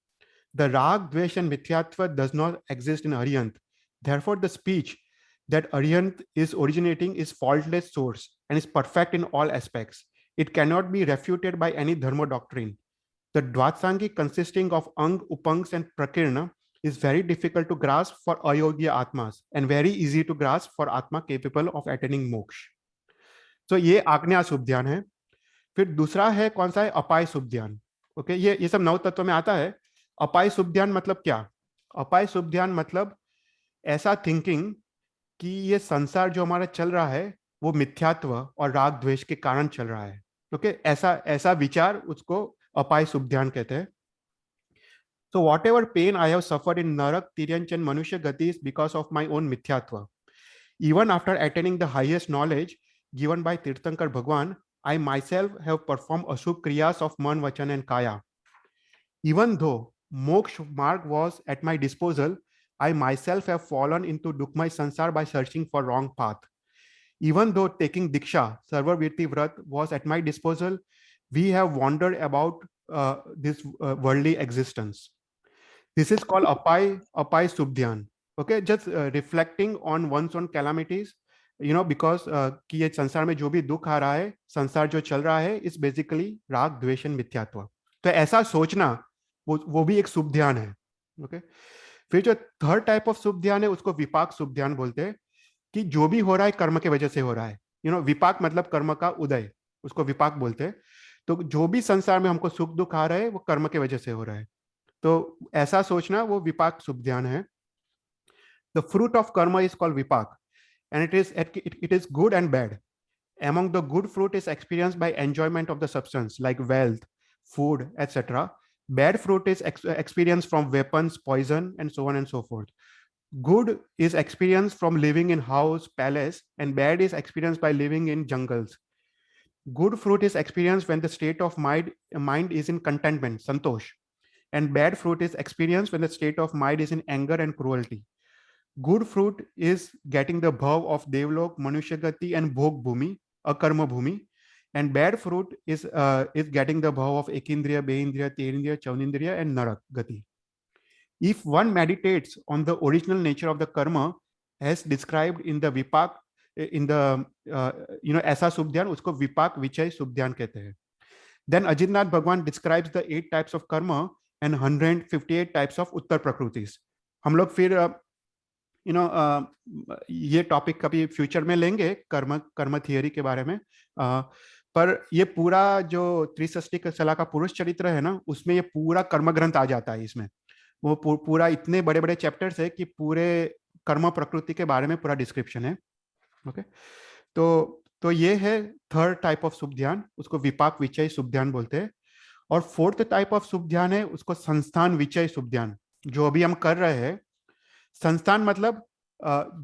The Rag, Dvesh and Mithyatva does not exist in Arihant. Therefore, the speech that Arihant is originating is faultless source and is perfect in all aspects. It cannot be refuted by any dharma doctrine. The Dvatsangi, consisting of Ang, Upangs and Prakirna, is very difficult to grasp for ayogya atmas and very easy to grasp for atma capable of attaining moksha. तो ये आज्ञा शुभ ध्यान है. फिर दूसरा है कौन सा है, अपाय शुभ ध्यान. ओके, ये सब 9 तत्व में आता है. अपाय शुभ ध्यान मतलब क्या, अपाय शुभ ध्यान मतलब ऐसा थिंकिंग कि ये संसार जो हमारा चल रहा है वो मिथ्यात्व और राग द्वेष के कारण चल रहा है. ओके, ऐसा विचार, उसको अपाय शुभ ध्यान कहते हैं. So whatever pain I have suffered in Narak, Tiryanch and Manusha Gati is because of my own mithyatva. Even after attaining the highest knowledge given by Tirthankar Bhagwan, I myself have performed ashubh kriyas of man, vachan and kaya. Even though moksha marg was at my disposal, I myself have fallen into dukmay sansar by searching for wrong path. Even though taking diksha, sarvavirti vrat, was at my disposal, we have wandered about this worldly existence. This is called apai subh dhyan. Okay, just reflecting on one's own calamities, because कि ये संसार में जो भी दुख आ रहा है, संसार जो चल रहा है, is basically राग, द्वेष और मिथ्यात्व. तो ऐसा सोचना वो भी एक शुभ ध्यान है. ओके, फिर जो थर्ड टाइप ऑफ शुभ ध्यान है उसको विपाक शुभ ध्यान बोलते हैं, कि जो भी हो रहा है कर्म के वजह से हो रहा है. विपाक मतलब कर्म का उदय, उसको विपाक बोलते हैं. तो जो भी संसार में हमको सुख दुख आ रहा है वो कर्म के वजह से हो रहा है. तो ऐसा सोचना वो विपाक शुभ ध्यान है. The fruit of karma is called vipak, and it is good and bad. Among the good fruit is experienced by enjoyment of the substance like wealth, food, etc. Bad fruit is experienced from weapons, poison, and so on and so forth. Good is experienced from living in house, palace, and bad is experienced by living in jungles. Good fruit is experienced when the state of mind is in contentment, santosh, and bad fruit is experienced when the state of mind is in anger and cruelty. Good fruit is getting the bhav of Devlok, Manushya-gati and Bhog Bhumi, Akarma Bhumi, and bad fruit is getting the bhav of Ekindriya, Beindriya, Terindriya, Chaunindriya and Narak Gati. If one meditates on the original nature of the karma as described in the vipak, in the ऐसा शुभ ध्यान, उसको विपाक विचय शुभ ध्यान कहते हैं. Then Ajitnath Bhagwan describes the 8 types of karma and 158 types of उत्तर प्रकृतिस. हम लोग फिर ये टॉपिक कभी फ्यूचर में लेंगे कर्म थियरी के बारे में. पर ये पूरा जो 63 सला का पुरुष चरित्र है ना, उसमें ये पूरा कर्म ग्रंथ आ जाता है. इसमें वो पूरा इतने बड़े बड़े चैप्टर्स है कि पूरे कर्म प्रकृति के बारे में पूरा डिस्क्रिप्शन है. ओके, तो ये है थर्ड टाइप ऑफ शुभ ध्यान, उसको विपाक विचय शुभ ध्यान बोलते हैं. और फोर्थ टाइप ऑफ शुभ ध्यान है उसको संस्थान विचय शुभ ध्यान, जो अभी हम कर रहे हैं. संस्थान मतलब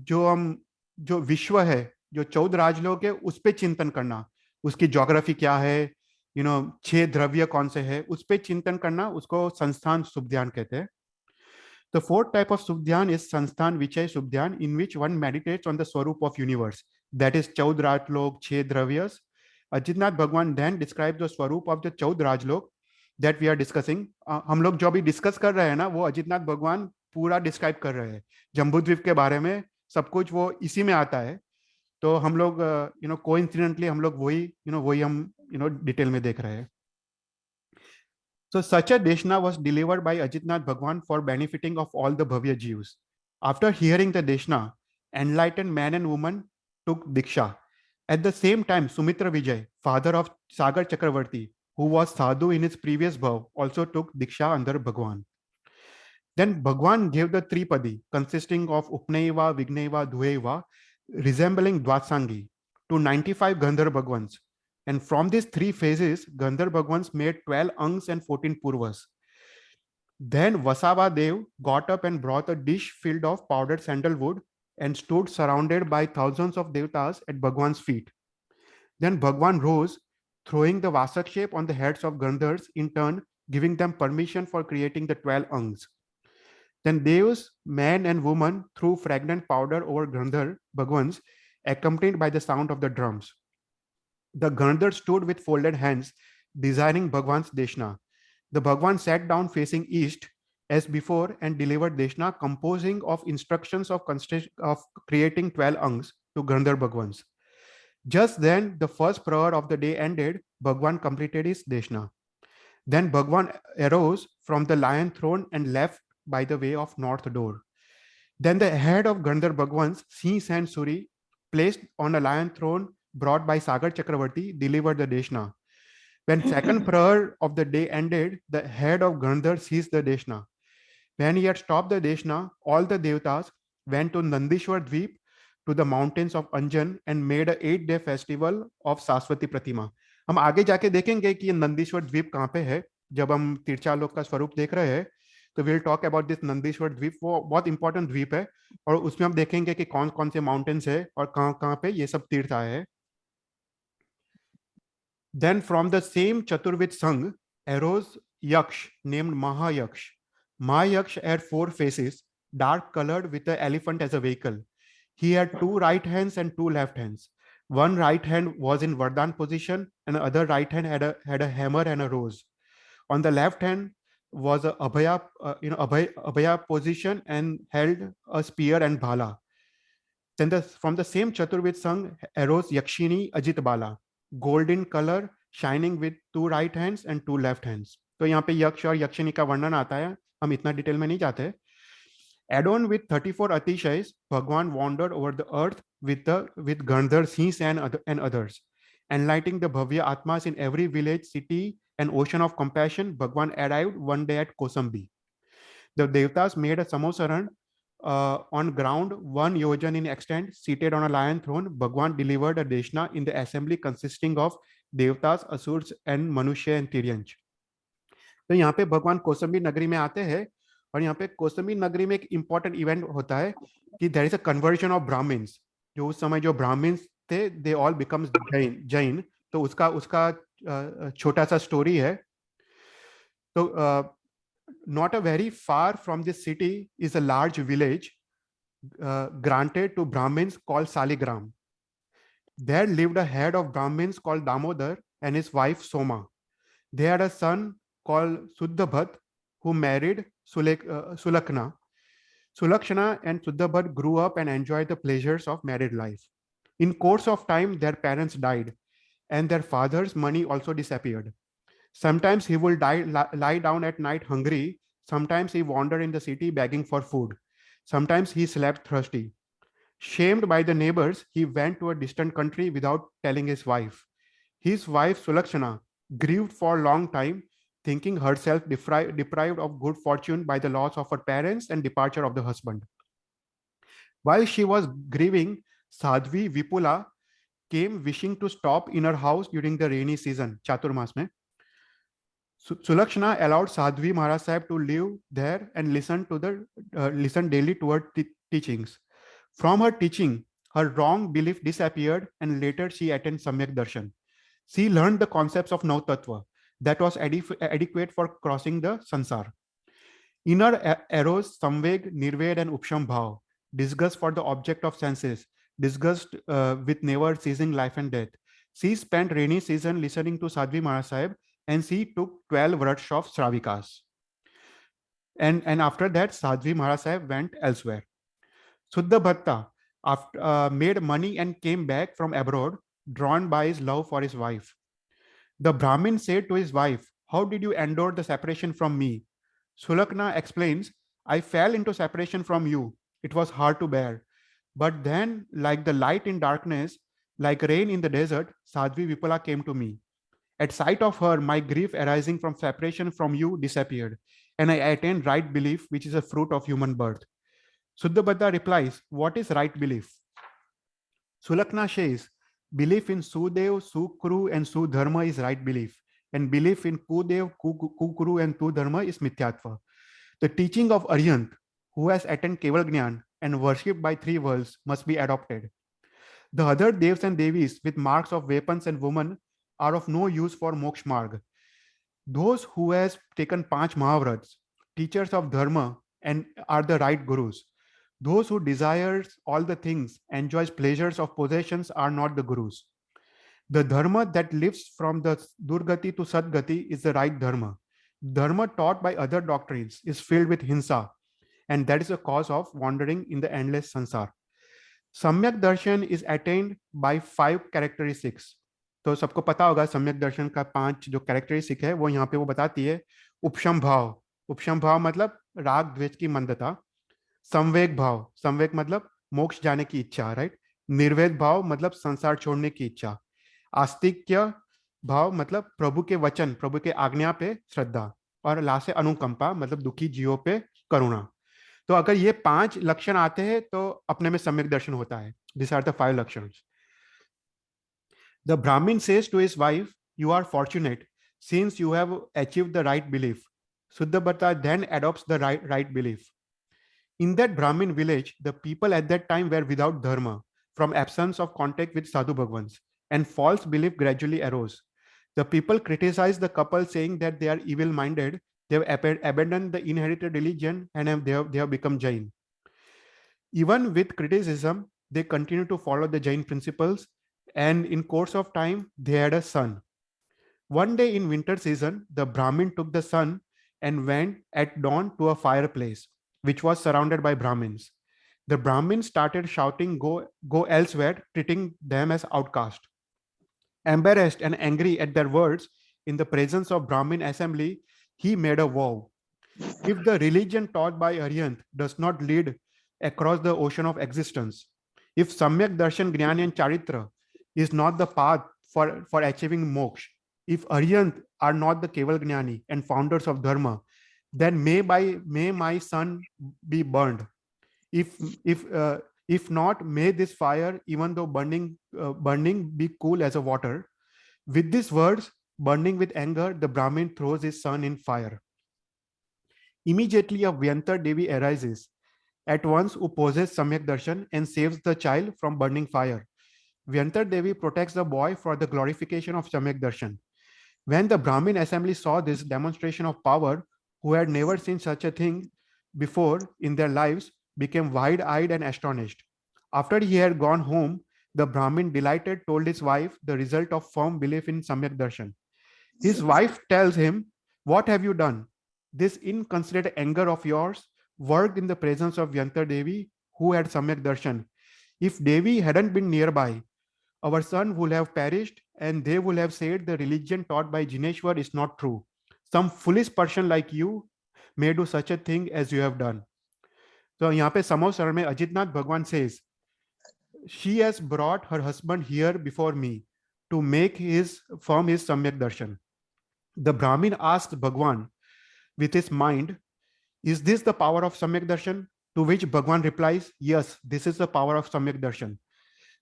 जो विश्व है, जो 14 राजलोक है, उस पे चिंतन करना. उसकी ज्योग्राफी क्या है, 6 द्रव्य कौन से है, उस पर चिंतन करना, उसको संस्थान सुबध्यान कहते हैं. The fourth type of Subdhyan is Sansthan Vichai Subdhyan, in which one meditates on the Swarup of universe. That is Chaudraj Lok, Chhe Dravyas. Ajitnath Bhagwan then describes the Swarup of the Chaudraj Lok that we are discussing. हम लोग जो अभी discuss कर रहे हैं ना, वो अजितनाथ भगवान पूरा डिस्क्राइब कर रहे हैं. जम्बूद्वीप के बारे में सब कुछ वो इसी में आता है. तो हम लोग कोइंसिडेंटली हम लोग वही हम डिटेल में देख रहे हैं. So such a Deshna was delivered by Ajitnath Bhagwan for benefiting of all the Bhavya Jeeves. After hearing the Deshna, enlightened man and woman took Diksha. At the same time, Sumitra Vijay, father of Sagar Chakravarti, who was Sadhu in his previous bhav, also took Diksha under Bhagwan. Then Bhagwan gave the Tripadi, consisting of Upnaiva, Vignaiva, Dhueva, resembling Dvatsangi, to 95 Gandhar Bhagwans. And from these 3 phases, Gandhar Bhagwans made 12 Angs and 14 Purvas. Then Vasava Dev got up and brought a dish filled of powdered sandalwood and stood surrounded by thousands of Devtas at Bhagwan's feet. Then Bhagwan rose, throwing the Vasak shape on the heads of Gandhars, in turn giving them permission for creating the 12 Angs. Then Devs, man and woman, threw fragrant powder over Gandhar Bhagwans, accompanied by the sound of the drums. The Gandhar stood with folded hands, desiring Bhagwan's Deshna. The Bhagwan sat down facing east as before and delivered Deshna, composing of instructions of creating 12 Angs to Gandhar Bhagwans. Just then, the first prayer of the day ended. Bhagwan completed his Deshna. Then Bhagwan arose from the lion throne and left by the way of north door. Then the head of Gandhar Bhagwans, Sins and Suri, placed on a lion throne brought by Sagar Chakravarti, delivered the Deshna. When second prayer of the day ended, the head of Gandhar seized the Deshna. When he had stopped the Deshna, all the Devtas went to Nandishwar Dweep, to the mountains of Anjan, and made a 8-day festival of Saraswati Pratima. हम आगे जाके देखेंगे कि ये नंदीश्वर द्वीप कहाँ पे है. जब हम तीर्थालोक का स्वरूप देख रहे हैं तो will talk about this Nandishwar द्वीप. वो बहुत इंपॉर्टेंट द्वीप है और उसमें हम देखेंगे कि कौन कौन से माउंटेन्स है और कहाँ कहाँ पे ये सब तीर्थ आए हैं. Then from the same Chaturvid Sangh arose Yaksh named Mahayaksh. Mahayaksh had 4 faces, dark colored, with an elephant as a vehicle. He had 2 right hands and 2 left hands. One right hand was in Vardhan position and the other right hand had a hammer and a rose. On the left hand was a Abhaya position and held a spear and bhala. Then from the same Chaturvid Sangh arose Yakshini Ajitbala, golden color, shining with 2 right hands and 2 left hands. तो यहाँ पे यक्ष और यक्षिणी का वर्णन आता है, हम इतना डिटेल में नहीं जाते. Adorned with 34 Atishais, Bhagwan wandered over the earth with Gandhar, Sins and others. Enlightening the Bhavya Atmas in every village, city and ocean of compassion, Bhagwan arrived one day at Kosambi. The Devtas made a Samosaran on ground 1 yojan in extent, seated on a lion throne. Bhagwan delivered a Deshna in the assembly consisting of Devtas, Asurs and Manushya and Tiryanch. तो यहाँ पे भगवान कौसंबी नगरी में आते हैं और यहाँ पे कौसंबी नगरी में एक इंपॉर्टेंट इवेंट होता है कि there is a conversion of Brahmins. जो उस समय जो ब्राह्मण्स थे, दे ऑल बिकम्स जैन. तो उसका छोटा सा स्टोरी है. तो not a very far from this city is a large village granted to Brahmins called Saligram. There lived a head of Brahmins called Damodar and his wife Soma. They had a son called Suddhabhat who married Sulakshana. Sulakshana and Suddhabhat grew up and enjoyed the pleasures of married life. In course of time, their parents died and their father's money also disappeared. Sometimes he would lie down at night hungry. Sometimes he wandered in the city begging for food. Sometimes he slept thirsty. Shamed by the neighbors, he went to a distant country without telling his wife. His wife Sulakshana grieved for a long time, thinking herself deprived of good fortune by the loss of her parents and departure of the husband. While she was grieving, Sadhvi Vipula came wishing to stop in her house during the rainy season, Chaturmas mein. Sulakshana allowed Sadhvi Maharaj Sahib to live there and listen daily to her teachings. From her teaching, her wrong belief disappeared and later she attained Samyak Darshan. She learned the concepts of Nau Tattva that was adequate for crossing the sansar. Inner arose Samveg, Nirved, and Upsham Bhav, disgust for the object of senses, disgust with never ceasing life and death. She spent rainy season listening to Sadhvi Maharaj Sahib, and she took 12 vrats of Sravikas. And after that, Sadhvi Maharaj Sahib went elsewhere. Suddha Bhatta made money and came back from abroad, drawn by his love for his wife. The Brahmin said to his wife, "How did you endure the separation from me?" Sulakna explains, "I fell into separation from you. It was hard to bear. But then, like the light in darkness, like rain in the desert, Sadhvi Vipula came to me. At sight of her, my grief arising from separation from you disappeared, and I attained right belief, which is a fruit of human birth." Suddhabhadda replies, "What is right belief?" Sulakna says, "Belief in Sudev, Sukru, and Sudharma is right belief, and belief in Kudev, Kukru, and Tudharma is Mithyatva. The teaching of Aryant, who has attained Keval Gnan and worshipped by 3 worlds, must be adopted. The other Devs and Devis with marks of weapons and women are of no use for Moksha Marg. Those who has taken 5 Mahavrats, teachers of Dharma, and are the right Gurus. Those who desires all the things, enjoys pleasures of possessions are not the Gurus. The Dharma that lives from the Durgati to Sadgati is the right Dharma. Dharma taught by other doctrines is filled with Hinsa, and that is a cause of wandering in the endless Sansar. Samyak Darshan is attained by 5 characteristics. तो सबको पता होगा सम्यक दर्शन का 5 जो characteristic है वो यहाँ पे वो बताती है। उपशम भाव मतलब राग द्वेष की मंदता। संवेग मतलब मोक्ष जाने की इच्छा, राइट। निर्वेद भाव मतलब संसार छोड़ने की इच्छा। आस्तिक्य भाव मतलब प्रभु के वचन, प्रभु के आज्ञा पे श्रद्धा। और लास्ट है अनुकंपा मतलब दुखी जीवों पे करुणा। तो अगर ये 5 लक्षण आते हैं तो अपने में सम्यक दर्शन होता है। These are the 5 लक्षण। The Brahmin says to his wife, "You are fortunate since you have achieved the right belief." Suddhabhata then adopts the right belief. In that Brahmin village, the people at that time were without dharma from absence of contact with Sadhu Bhagwans, and false belief gradually arose. The people criticized the couple, saying that they are evil-minded, they have abandoned the inherited religion, and they have become Jain. Even with criticism, they continue to follow the Jain principles, and in course of time, they had a son. One day in winter season, the Brahmin took the son and went at dawn to a fireplace, which was surrounded by Brahmins. The Brahmins started shouting, go elsewhere, treating them as outcasts. Embarrassed and angry at their words, in the presence of Brahmin assembly, he made a vow. If the religion taught by Aryant does not lead across the ocean of existence, if Samyak Darshan, Gnani, and Charitra is not the path for achieving moksha, if Aryant are not the Keval Gnani and founders of Dharma, then may my son be burned. If not, may this fire, even though burning, be cool as a water. With these words, burning with anger, the Brahmin throws his son in fire. Immediately a Vyantar Devi arises, at once who possesses Samyak Darshan and saves the child from burning fire. Vyantar Devi protects the boy for the glorification of Samyak Darshan. When the Brahmin assembly saw this demonstration of power, who had never seen such a thing before in their lives, became wide-eyed and astonished. After he had gone home, the Brahmin, delighted, told his wife the result of firm belief in Samyak Darshan. His wife tells him, "What have you done? This inconsiderate anger of yours worked in the presence of Vyantar Devi, who had Samyak Darshan. If Devi hadn't been nearby, our son would have perished, and they would have said the religion taught by Jineshwar is not true. Some foolish person like you may do such a thing as you have done." So यहाँ पे समोसर में अजितनाथ भगवान says, "She has brought her husband here before me to make his Samyak Darshan." The Brahmin asked Bhagwan with his mind, "Is this the power of Samyak Darshan?" To which Bhagwan replies, "Yes, this is the power of Samyak Darshan.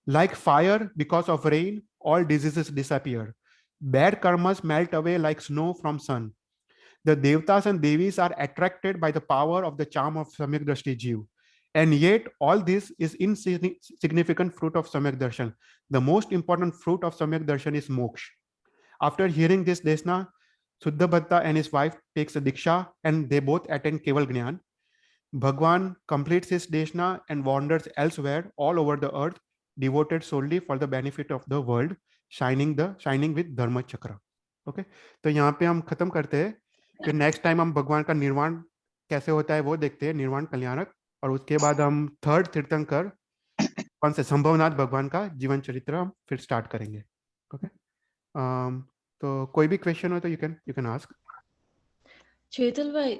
Like fire, because of rain, all diseases disappear. Bad karmas melt away like snow from sun. The Devtas and Devis are attracted by the power of the charm of Samyak Drashti Jeev. And yet all this is insignificant fruit of Samyak Darshan. The most important fruit of Samyak Darshan is moksha." After hearing this Desna, Suddhabhatta and his wife takes a diksha and they both attend Keval Gnan. Bhagwan completes his Deshna and wanders elsewhere all over the earth, devoted solely for the benefit of the world, shining with Dharma Chakra. Okay, तो यहाँ पे हम खत्म करते हैं, फिर next time हम भगवान का निर्वाण कैसे होता है वो देखते हैं, निर्वाण कल्याणक, और उसके बाद हम थर्ड तीर्थंकर कौन से संभवनाथ भगवान का जीवन चरित्र हम फिर स्टार्ट करेंगे. ओके, तो कोई भी क्वेश्चन हो तो यू कैन आस्क. चेतल भाई,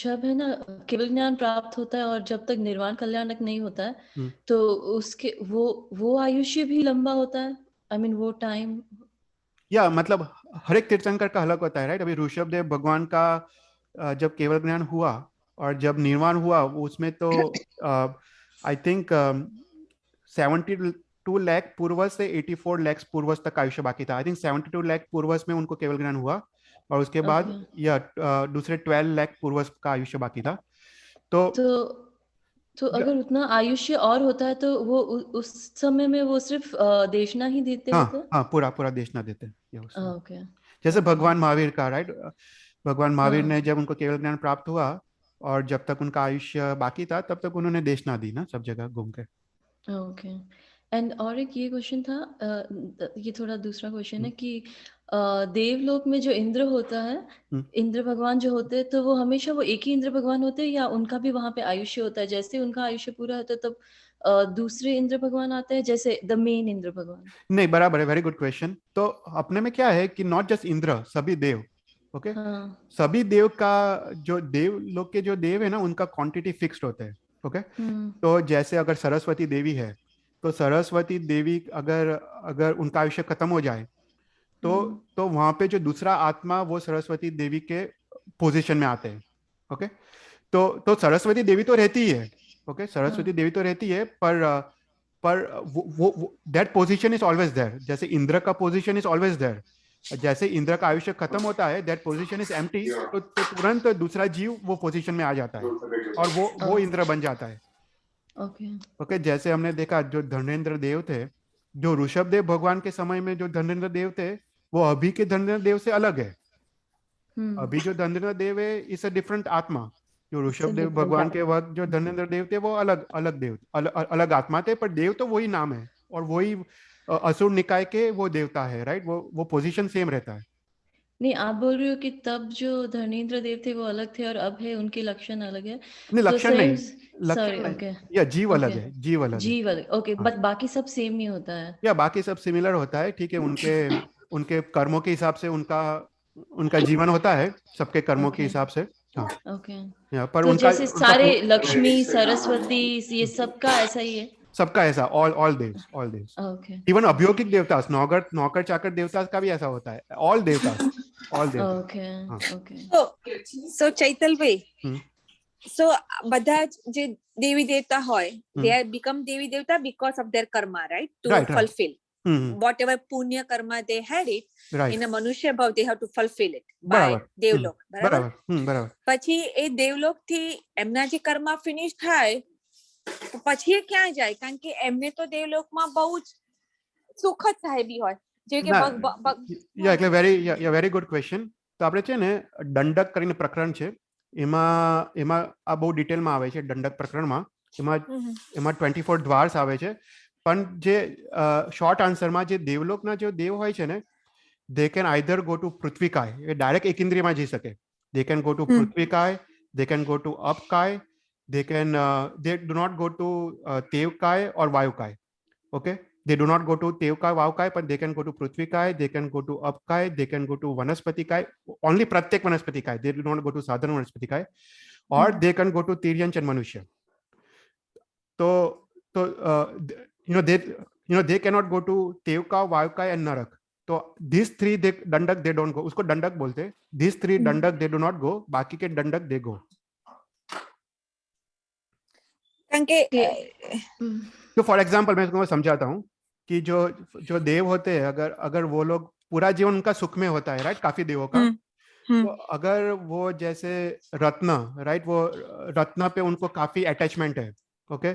जब है ना केवल ज्ञान प्राप्त होता है और जब तक निर्वाण कल्याणक नहीं होता है तो उसके वो आयुष्य भी लंबा होता है. आई मीन वो टाइम, या मतलब हर एक तीर्थंकर का अलग होता है, राइट. अभी ऋषभ देव भगवान का जब केवल ज्ञान हुआ और जब निर्वाण हुआ उसमें तो आई थिंक 72 लाख पूर्वज से 84 लाख पूर्वज तक आयुष्य बाकी था. आई थिंक 72 लाख पूर्वज में उनको केवल ज्ञान हुआ और उसके बाद या दूसरे 12 लाख पूर्वज का आयुष्य बाकी था. तो अगर उतना आयुष्य और होता है तो वो उस समय में वो सिर्फ देशना ही देते हैं. हाँ, पूरा देशना देते हैं. ओके, जैसे भगवान महावीर का, राइट. भगवान महावीर ने जब उनको केवल ज्ञान प्राप्त हुआ और जब तक उनका आयुष्य बाकी था तब तक उन्होंने देशना दी ना, सब जगह घूम के. ओके. एंड और एक ये क्वेश्चन था, ये थोड़ा दूसरा क्वेश्चन है कि देवलोक में जो इंद्र होता है, इंद्र भगवान जो होते हैं, तो वो हमेशा वो एक ही इंद्र भगवान होते हैं या उनका भी वहां पे आयुष्य होता है? जैसे उनका आयुष्य पूरा होता है तब दूसरे इंद्र भगवान आते हैं, जैसे द मेन इंद्र भगवान? नहीं, बराबर है, वेरी गुड क्वेश्चन. तो अपने में क्या है कि नॉट जस्ट इंद्र, सभी देव. ओके, सभी देव का जो देव लोग के जो देव है ना उनका क्वांटिटी फिक्स्ड होता है. ओके, तो जैसे अगर सरस्वती देवी है तो सरस्वती देवी अगर उनका आयुष्य खत्म हो जाए तो वहां पे जो दूसरा आत्मा वो सरस्वती देवी के पोजीशन में आते हैं. ओके, तो सरस्वती देवी तो रहती है. ओके, सरस्वती देवी तो रहती है पर वो that position is always there. जैसे इंद्र का पोजीशन इज ऑलवेज देयर. जैसे इंद्र का आयुष्य खत्म होता है, दैट पोजीशन इज एम्प्टी, तो तुरंत दूसरा जीव वो पोजीशन में आ जाता है और वो इंद्र बन जाता है. ओके, जैसे हमने देखा जो धर्मेंद्र देव थे, जो ऋषभ देव भगवान के समय में जो धर्मेंद्र देव थे वो अभी के धर्मेंद्र देव से अलग है. अभी जो धर्मेंद्र देव है इज अ डिफरेंट आत्मा. जो ऋषभ देव भगवान के वक्त जो धर्मेंद्र देव थे वो अलग आत्मा थे, पर देव तो वही नाम है और वही असुर निकाय के वो देवता है, राइट. वो पोजीशन सेम रहता है. नहीं, आप बोल रहे हो कि तब जो धर्मेंद्र देव थे वो अलग थे और अब है उनके लक्षण अलग है? नहीं, लक्षण नहीं, सॉरी, ओके, या जीव अलग है, जीव अलग. ओके, बट बाकी सब सेम ही होता है? या बाकी सब सिमिलर होता है, ठीक है. उनके कर्मों के हिसाब से उनका जीवन होता है, सबके कर्मों के हिसाब से. हाँ, ओके. पर तो उनका जैसे सारे लक्ष्मी, सरस्वती, ये सबका ऐसा ही है? सबका ऐसा, ऑल देव्स. ओके. इवन अभियोगिक देवता, नौकर चाकर देवता का भी ऐसा होता है. ऑल देवता. ओके. So चैतल भाई, so બધા જે દેવી દેવતા હોય, they have become દેવી દેવતા because of their karma, right? To fulfill whatever punya karma they had it, in a manushya bhav they have to fulfill it by devlok. બરાબર. પછી એ દેવલોક થી એમના જે કર્મ ફિનિશ થાય તો પછી એ ક્યાં જાય? કારણ કે એમને તો દેવલોકમાં બહુ જ સુખદ સાહેબી હોય. Very good question. તો આપણે છે ને દંડક કરીને પ્રકરણ છે, એમાં આ બહુ ડિટેલમાં આવે છે. દંડક પ્રકરણમાં એમાં 24 દ્વાર્સ આવે છે. પણ જે શોર્ટ આન્સરમાં જે દેવલોકના જે દેવ હોય છે ને, they can either go to Prithvikay, એ ડાયરેક્ટ એક ઇન્દ્રિયમાં જઈ શકે. They can go to Prithvikay, they can go to Apkay, they do not go to Tevkai or Vayukai. Okay, they do not go to Tevkai, Vayukai, but they can go to Prithvikai, they can go to Apkai, they can go to Vanaspatikai, only Pratyak Vanaspatikai. They do not go to Sadhana Vanaspatikai, or they can go to Tiryan and Manusya. So they cannot go to Tevkai, Vayukai and Narak. So these three dandak they don't go. Usko dandak bolte. These three dandak they do not go. Baki ke dandak they go. तो for example मैं तुम्हें समझाता हूँ कि जो देव होते हैं, अगर वो लोग पूरा जीवन उनका सुख में होता है, राइट, काफी देवों का, तो अगर वो जैसे रत्न, राइट, वो रत्न पे उनको काफी अटैचमेंट है. ओके,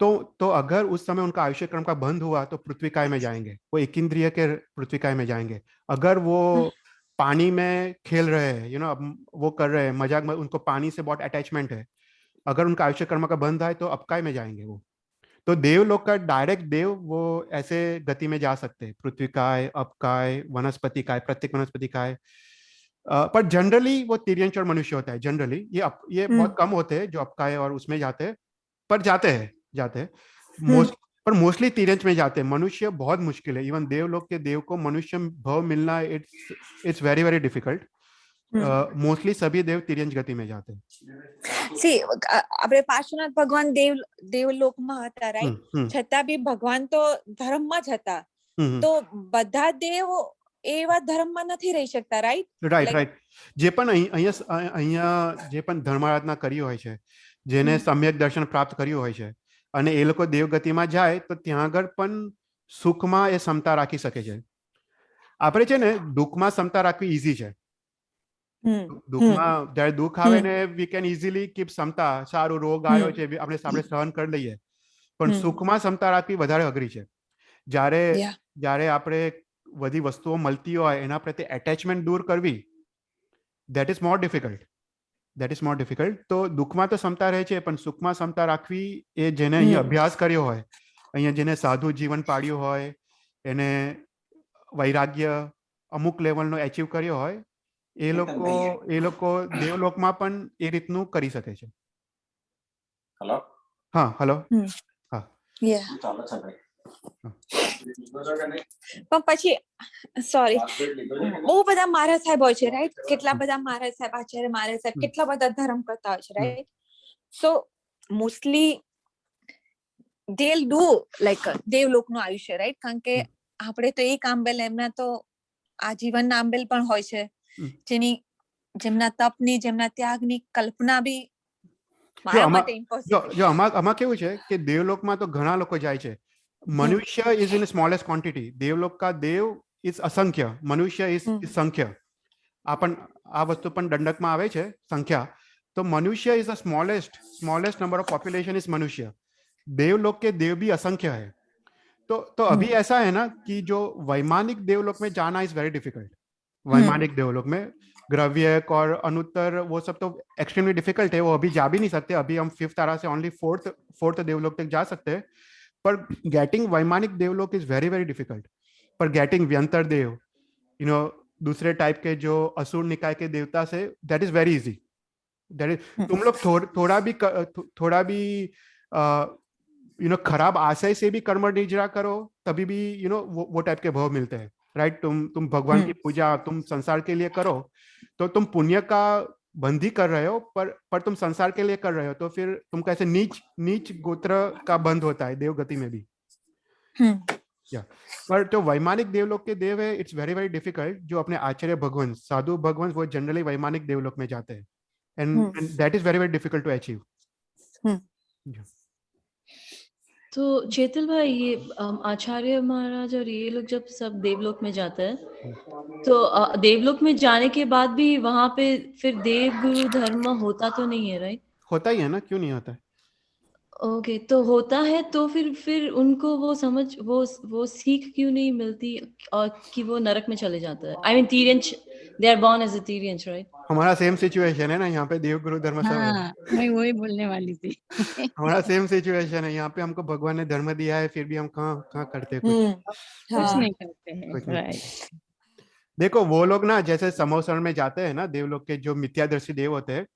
तो अगर उस समय उनका आयुष्य क्रम का बंद हुआ तो पृथ्वीकाय में जाएंगे, वो एक इंद्रिय के पृथ्वीकाय में जाएंगे। अगर वो पानी में खेल रहे हैं, अब वो कर रहे हैं मजाक में, उनको पानी से बहुत अटैचमेंट है, अगर उनका आयुष्य कर्म का बंध है तो अपकाय में जाएंगे वो। तो देवलोक का डायरेक्ट देव वो ऐसे गति में जा सकते हैं, पृथ्वीकाय, अपकाय, वनस्पति काय, प्रत्येक वनस्पति काय। पर जनरली वो तिर्यंश और मनुष्य होता है जनरली। ये बहुत कम होते हैं जो अपकाय और उसमें जाते हैं, पर जाते हैं पर मोस्टली तिर्यंश में जाते हैं। मनुष्य बहुत मुश्किल है, इवन देवलोक के देव को मनुष्य भाव मिलना it's very very difficult. Mostly सभी देव तिर्यंश गति में जाते हैं। સી આપણે પાર્શ્વનાથ ભગવાન દેવલોકમાં હતા, રાઈટ? છતાં બી ભગવાન તો ધર્મમાં જ હતા, તો બધા દેવ એવા ધર્મમાં નથી રહી શકતા, રાઈટ? રાઈટ. જે પણ અહીંયા જે પણ ધર્મારાધના કરી હોય છે, જેને સમ્યક દર્શન પ્રાપ્ત કર્યું હોય છે અને એ લોકો દેવગતિમાં જાય તો ત્યાં આગળ પણ સુખમાં એ સમતા રાખી શકે છે. આપણે છે ને દુઃખમાં સમતા રાખવી ઈઝી છે. દુઃખમાં જ્યારે દુઃખ આવે ને વી કેન ઇઝીલી કીપ સમતા. સારું રોગ આવ્યો છે આપણે સહન કરી લઈએ, પણ સુખમાં સમતા રાખવી વધારે અઘરી છે. જ્યારે આપણે બધી વસ્તુઓ મળતી હોય એના પ્રત્યે એટેચમેન્ટ દૂર કરવી, ધેટ ઇઝ મોર ડિફિકલ્ટ. તો દુઃખમાં તો સમતા રહે છે, પણ સુખમાં સમતા રાખવી એ જેને અહીંયા અભ્યાસ કર્યો હોય, અહીંયા જેને સાધુ જીવન પાડ્યું હોય, એને વૈરાગ્ય અમુક લેવલનો એચીવ કર્યો હોય, એ લોકો દેવલોકમાં પણ એ રીતનું કરી શકે છે. હેલો. પણ પછી સોરી, બહુ બધા મહારાજ સાહેબ હોય છે, રાઈટ? કેટલા બધા મહારાજ સાહેબ, આચાર્ય મહારાજ સાહેબ કેટલા બધા ધર્મ કરતા હોય છે, right? So mostly they'll do like દેવલોકનું આયુષ્ય, રાઈટ? કારણ કે આપણે તો એક આંબેલ, એમના તો આજીવનના આંબેલ પણ હોય છે, જેમના તપની, જેમના ત્યાગની કલ્પના બી મારા માટે ઇમ્પોસિબલ. જો આમાં કેવું છે કે દેવલોકમાં તો ઘણા લોકો જાય છે. મનુષ્ય ઇઝ ઇન સ્મોલેસ્ટ ક્વોન્ટિટી. દેવલોક કા દેવ ઇઝ અસંખ્ય, મનુષ્ય ઇઝ સંખ્ય. આ વસ્તુ પણ દંડકમાં આવે છે સંખ્યા. तो मनुष्य is the smallest number of population is मनुष्य. देवलोक के देव भी असंख्य है. तो अभी ऐसा है ना कि जो वैमानिक देवलोक में जाना इज वेरी डिफिकल्ट. वैमानिक देवलोक में ग्रव्यक और अनुत्तर वो सब तो एक्सट्रीमली डिफिकल्ट है, वो अभी जा भी नहीं सकते. अभी हम 5th आरा से ओनली 4th देवलोक तक जा सकते हैं. पर गेटिंग वैमानिक देवलोक इज वेरी वेरी डिफिकल्ट. पर गेटिंग व्यंतर देव, दूसरे टाइप के जो असुर निकाय के देवता से, दैट इज वेरी इजी. तुम लोग थोड़ा भी खराब आशय से भी कर्म निर्जरा करो तभी भी वो टाइप के भाव मिलते हैं, राइट? तुम भगवान की पूजा तुम संसार के लिए करो तो तुम पुण्य का बंदी कर रहे हो, पर तुम संसार के लिए कर रहे हो, तो फिर तुम कैसे नीच गोत्र का बंध होता है देवगति में भी. पर जो वैमानिक देवलोक के देव है, इट्स वेरी वेरी डिफिकल्ट. जो अपने आचार्य भगवान, साधु भगवान, वो जनरली वैमानिक देवलोक में जाते हैं. And that is very very difficult to achieve. तो चेतल भाई, ये आचार्य महाराज और ये लोग जब सब देवलोक में जाते हैं, तो देवलोक में जाने के बाद भी वहां पे फिर देव गुरु धर्म होता तो नहीं है, राइट? होता ही है ना, क्यों नहीं होता है? ओके, तो होता है तो फिर उनको वो समझ, वो सीख क्यों नहीं मिलती और कि वो नरक में चले जाता है? I mean Tiryanch, they are born as a Tiryanch, right? हमारा सेम सिचुएशन है ना, यहाँ पे देव गुरु धर्म सब है. मैं वही बोलने वाली थी. हमारा सेम सिचुएशन है. यहाँ पे हमको भगवान ने धर्म दिया है, फिर भी हम कहाँ करते कुछ नहीं करते हैं, राइट? देखो वो लोग ना जैसे समोसरण में जाते हैं ना, देवलोक के जो मिथ्यादर्शी देव होते हैं,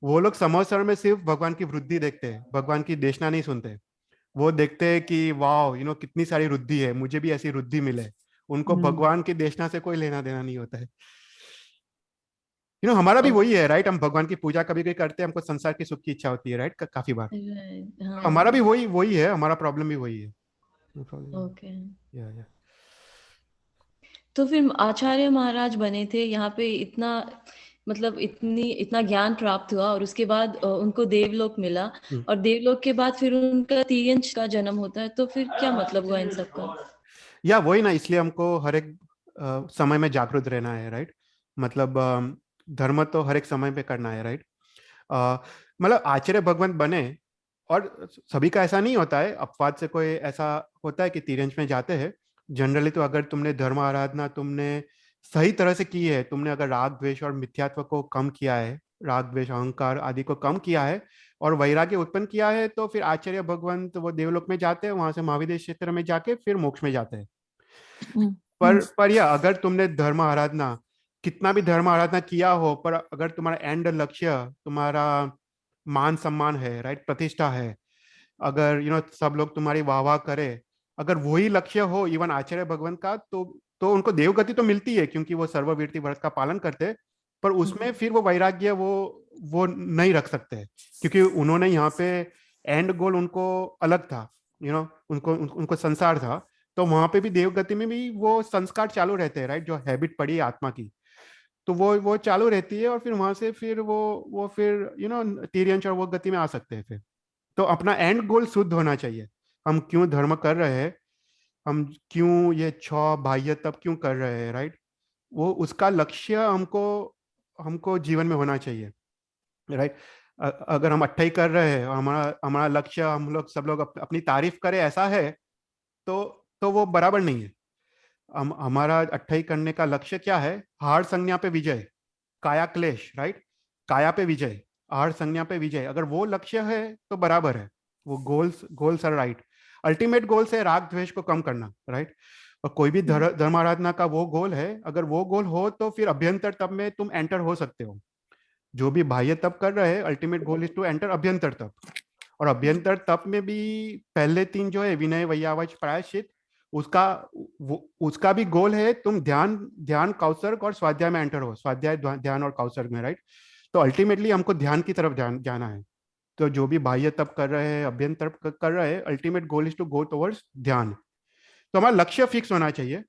वो लोग समोसरण में सिर्फ भगवान की वृद्धि देखते हैं, भगवान की देशना नहीं सुनते. वो देखते हैं कि वाह कितनी सारी वृद्धि है, मुझे भी ऐसी वृद्धि मिले. उनको भगवान की देशना से कोई लेना देना नहीं होता है. हमारा भी वही है, राइट? हम भगवान की पूजा कभी कभी करते हैं, हमको संसार की सुख की इच्छा होती है, राइट? काफी बार हमारा भी वही है, हमारा प्रॉब्लम भी वही है. ओके. तो फिर आचार्य महाराज बने थे यहाँ पे, इतना मतलब इतना ज्ञान प्राप्त हुआ और उसके बाद उनको देवलोक मिला, और देवलोक के बाद फिर उनका तिर्यंश का जन्म होता है, तो फिर क्या मतलब हुआ इन सब का? या वही ना, इसलिए हमको हर एक समय में जागरूक रहना है, राइट? मतलब धर्म तो हर एक समय पे करना है, राइट? मतलब आचार्य भगवान बने और सभी का ऐसा नहीं होता है, अपवाद से कोई ऐसा होता है कि तिर्यंश में जाते हैं। जनरली तो अगर तुमने धर्म आराधना तुमने सही तरह से की है, तुमने अगर राग द्वेष और मिथ्यात्व को कम किया है, राग द्वेष अहंकार आदि को कम किया है और वैराग्य उत्पन्न किया है, तो फिर आचार्य भगवंत वो देवलोक में जाते हैं, वहां से महाविदेश क्षेत्र में जाके फिर मोक्ष में जाते हैं। पर यह अगर तुमने धर्म आराधना कितना भी धर्म आराधना किया हो, पर अगर तुम्हारा एंड लक्ष्य तुम्हारा मान सम्मान है, राइट, प्रतिष्ठा है, अगर सब लोग तुम्हारी वाह वाह करे, अगर वही लक्ष्य हो इवन आचार्य भगवंत का, तो उनको देवगति तो मिलती है क्योंकि वो सर्ववीर्ति व्रत का पालन करते, पर उसमें फिर वो वैराग्य वो नहीं रख सकते क्योंकि उन्होंने यहाँ पे एंड गोल उनको अलग था, उनको संसार था। तो वहां पे भी देवगति में भी वो संस्कार चालू रहते हैं, राइट, जो हैबिट पड़ी है आत्मा की, तो वो चालू रहती है और फिर वहां से फिर वो फिर तिर्यंश और वो गति में आ सकते हैं फिर। तो अपना एंड गोल शुद्ध होना चाहिए। हम क्यों धर्म कर रहे हैं, हम क्यों ये बाह्य तब क्यों कर रहे हैं, राइट, वो उसका लक्ष्य हमको जीवन में होना चाहिए, राइट। अगर हम 28 कर रहे हैं और हमारा लक्ष्य हम लोग सब लोग अपनी तारीफ करें ऐसा है, तो वो बराबर नहीं है। हमारा 28 करने का लक्ष्य क्या है? हार संज्ञा पे विजय, काया क्लेश, राइट, काया पे विजय, हार संज्ञा पे विजय, अगर वो लक्ष्य है तो बराबर है, वो goals are right. Ultimate goals है राग द्वेष को कम करना, राइट। और कोई भी धर्म आराधना का वो गोल है, अगर वो गोल हो तो फिर अभ्यंतर तप में तुम एंटर हो सकते हो। जो भी बाह्य तप कर रहे हैं, ultimate goal is to enter abhyantar tap. और अभ्यंतर तप में भी पहले 3 जो है विनय वैयावच प्रायश्चित, उसका भी गोल है तुम ध्यान कौसर्ग और स्वाध्याय में एंटर हो, स्वाध्याय ध्यान और कौसर्ग में, राइट। तो अल्टीमेटली हमको ध्यान की तरफ जाना है। तो जो भी बाह्य तप कर रहे हैं, अभ्यंतर कर रहे हैं, ultimate goal is to go towards ध्यान। तो हमारा लक्ष्य फिक्स होना चाहिए।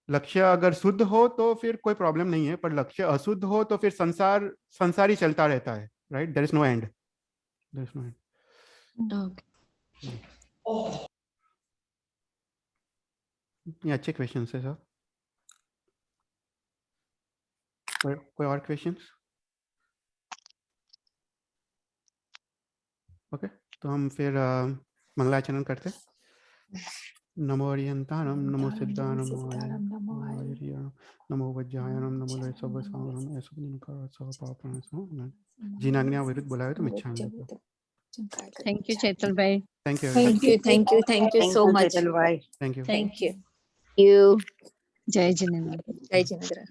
लक्ष्य अगर शुद्ध हो तो फिर कोई प्रॉब्लम नहीं है, पर लक्ष्य अशुद्ध हो तो फिर संसार ही चलता रहता है, right, there is no end, there is no end. ये अच्छे क्वेश्चन है सर। कोई और क्वेश्चंस? ओके, तो हम फिर मंगलाचरण करते हैं। नमो अरियंतारम, नमो सिद्धारम, नमो वज्रायणम, नमो लय सब सावरम, ऐसा दिन कर सब पापन सो जिनाग्न्या विरुद्ध बुलाए तो मिच्छा। थैंक यू चैतल भाई। Thank you, thank you so much. Thank you. Thank you. जय जिनेन्द्र। जय जिनेन्द्र।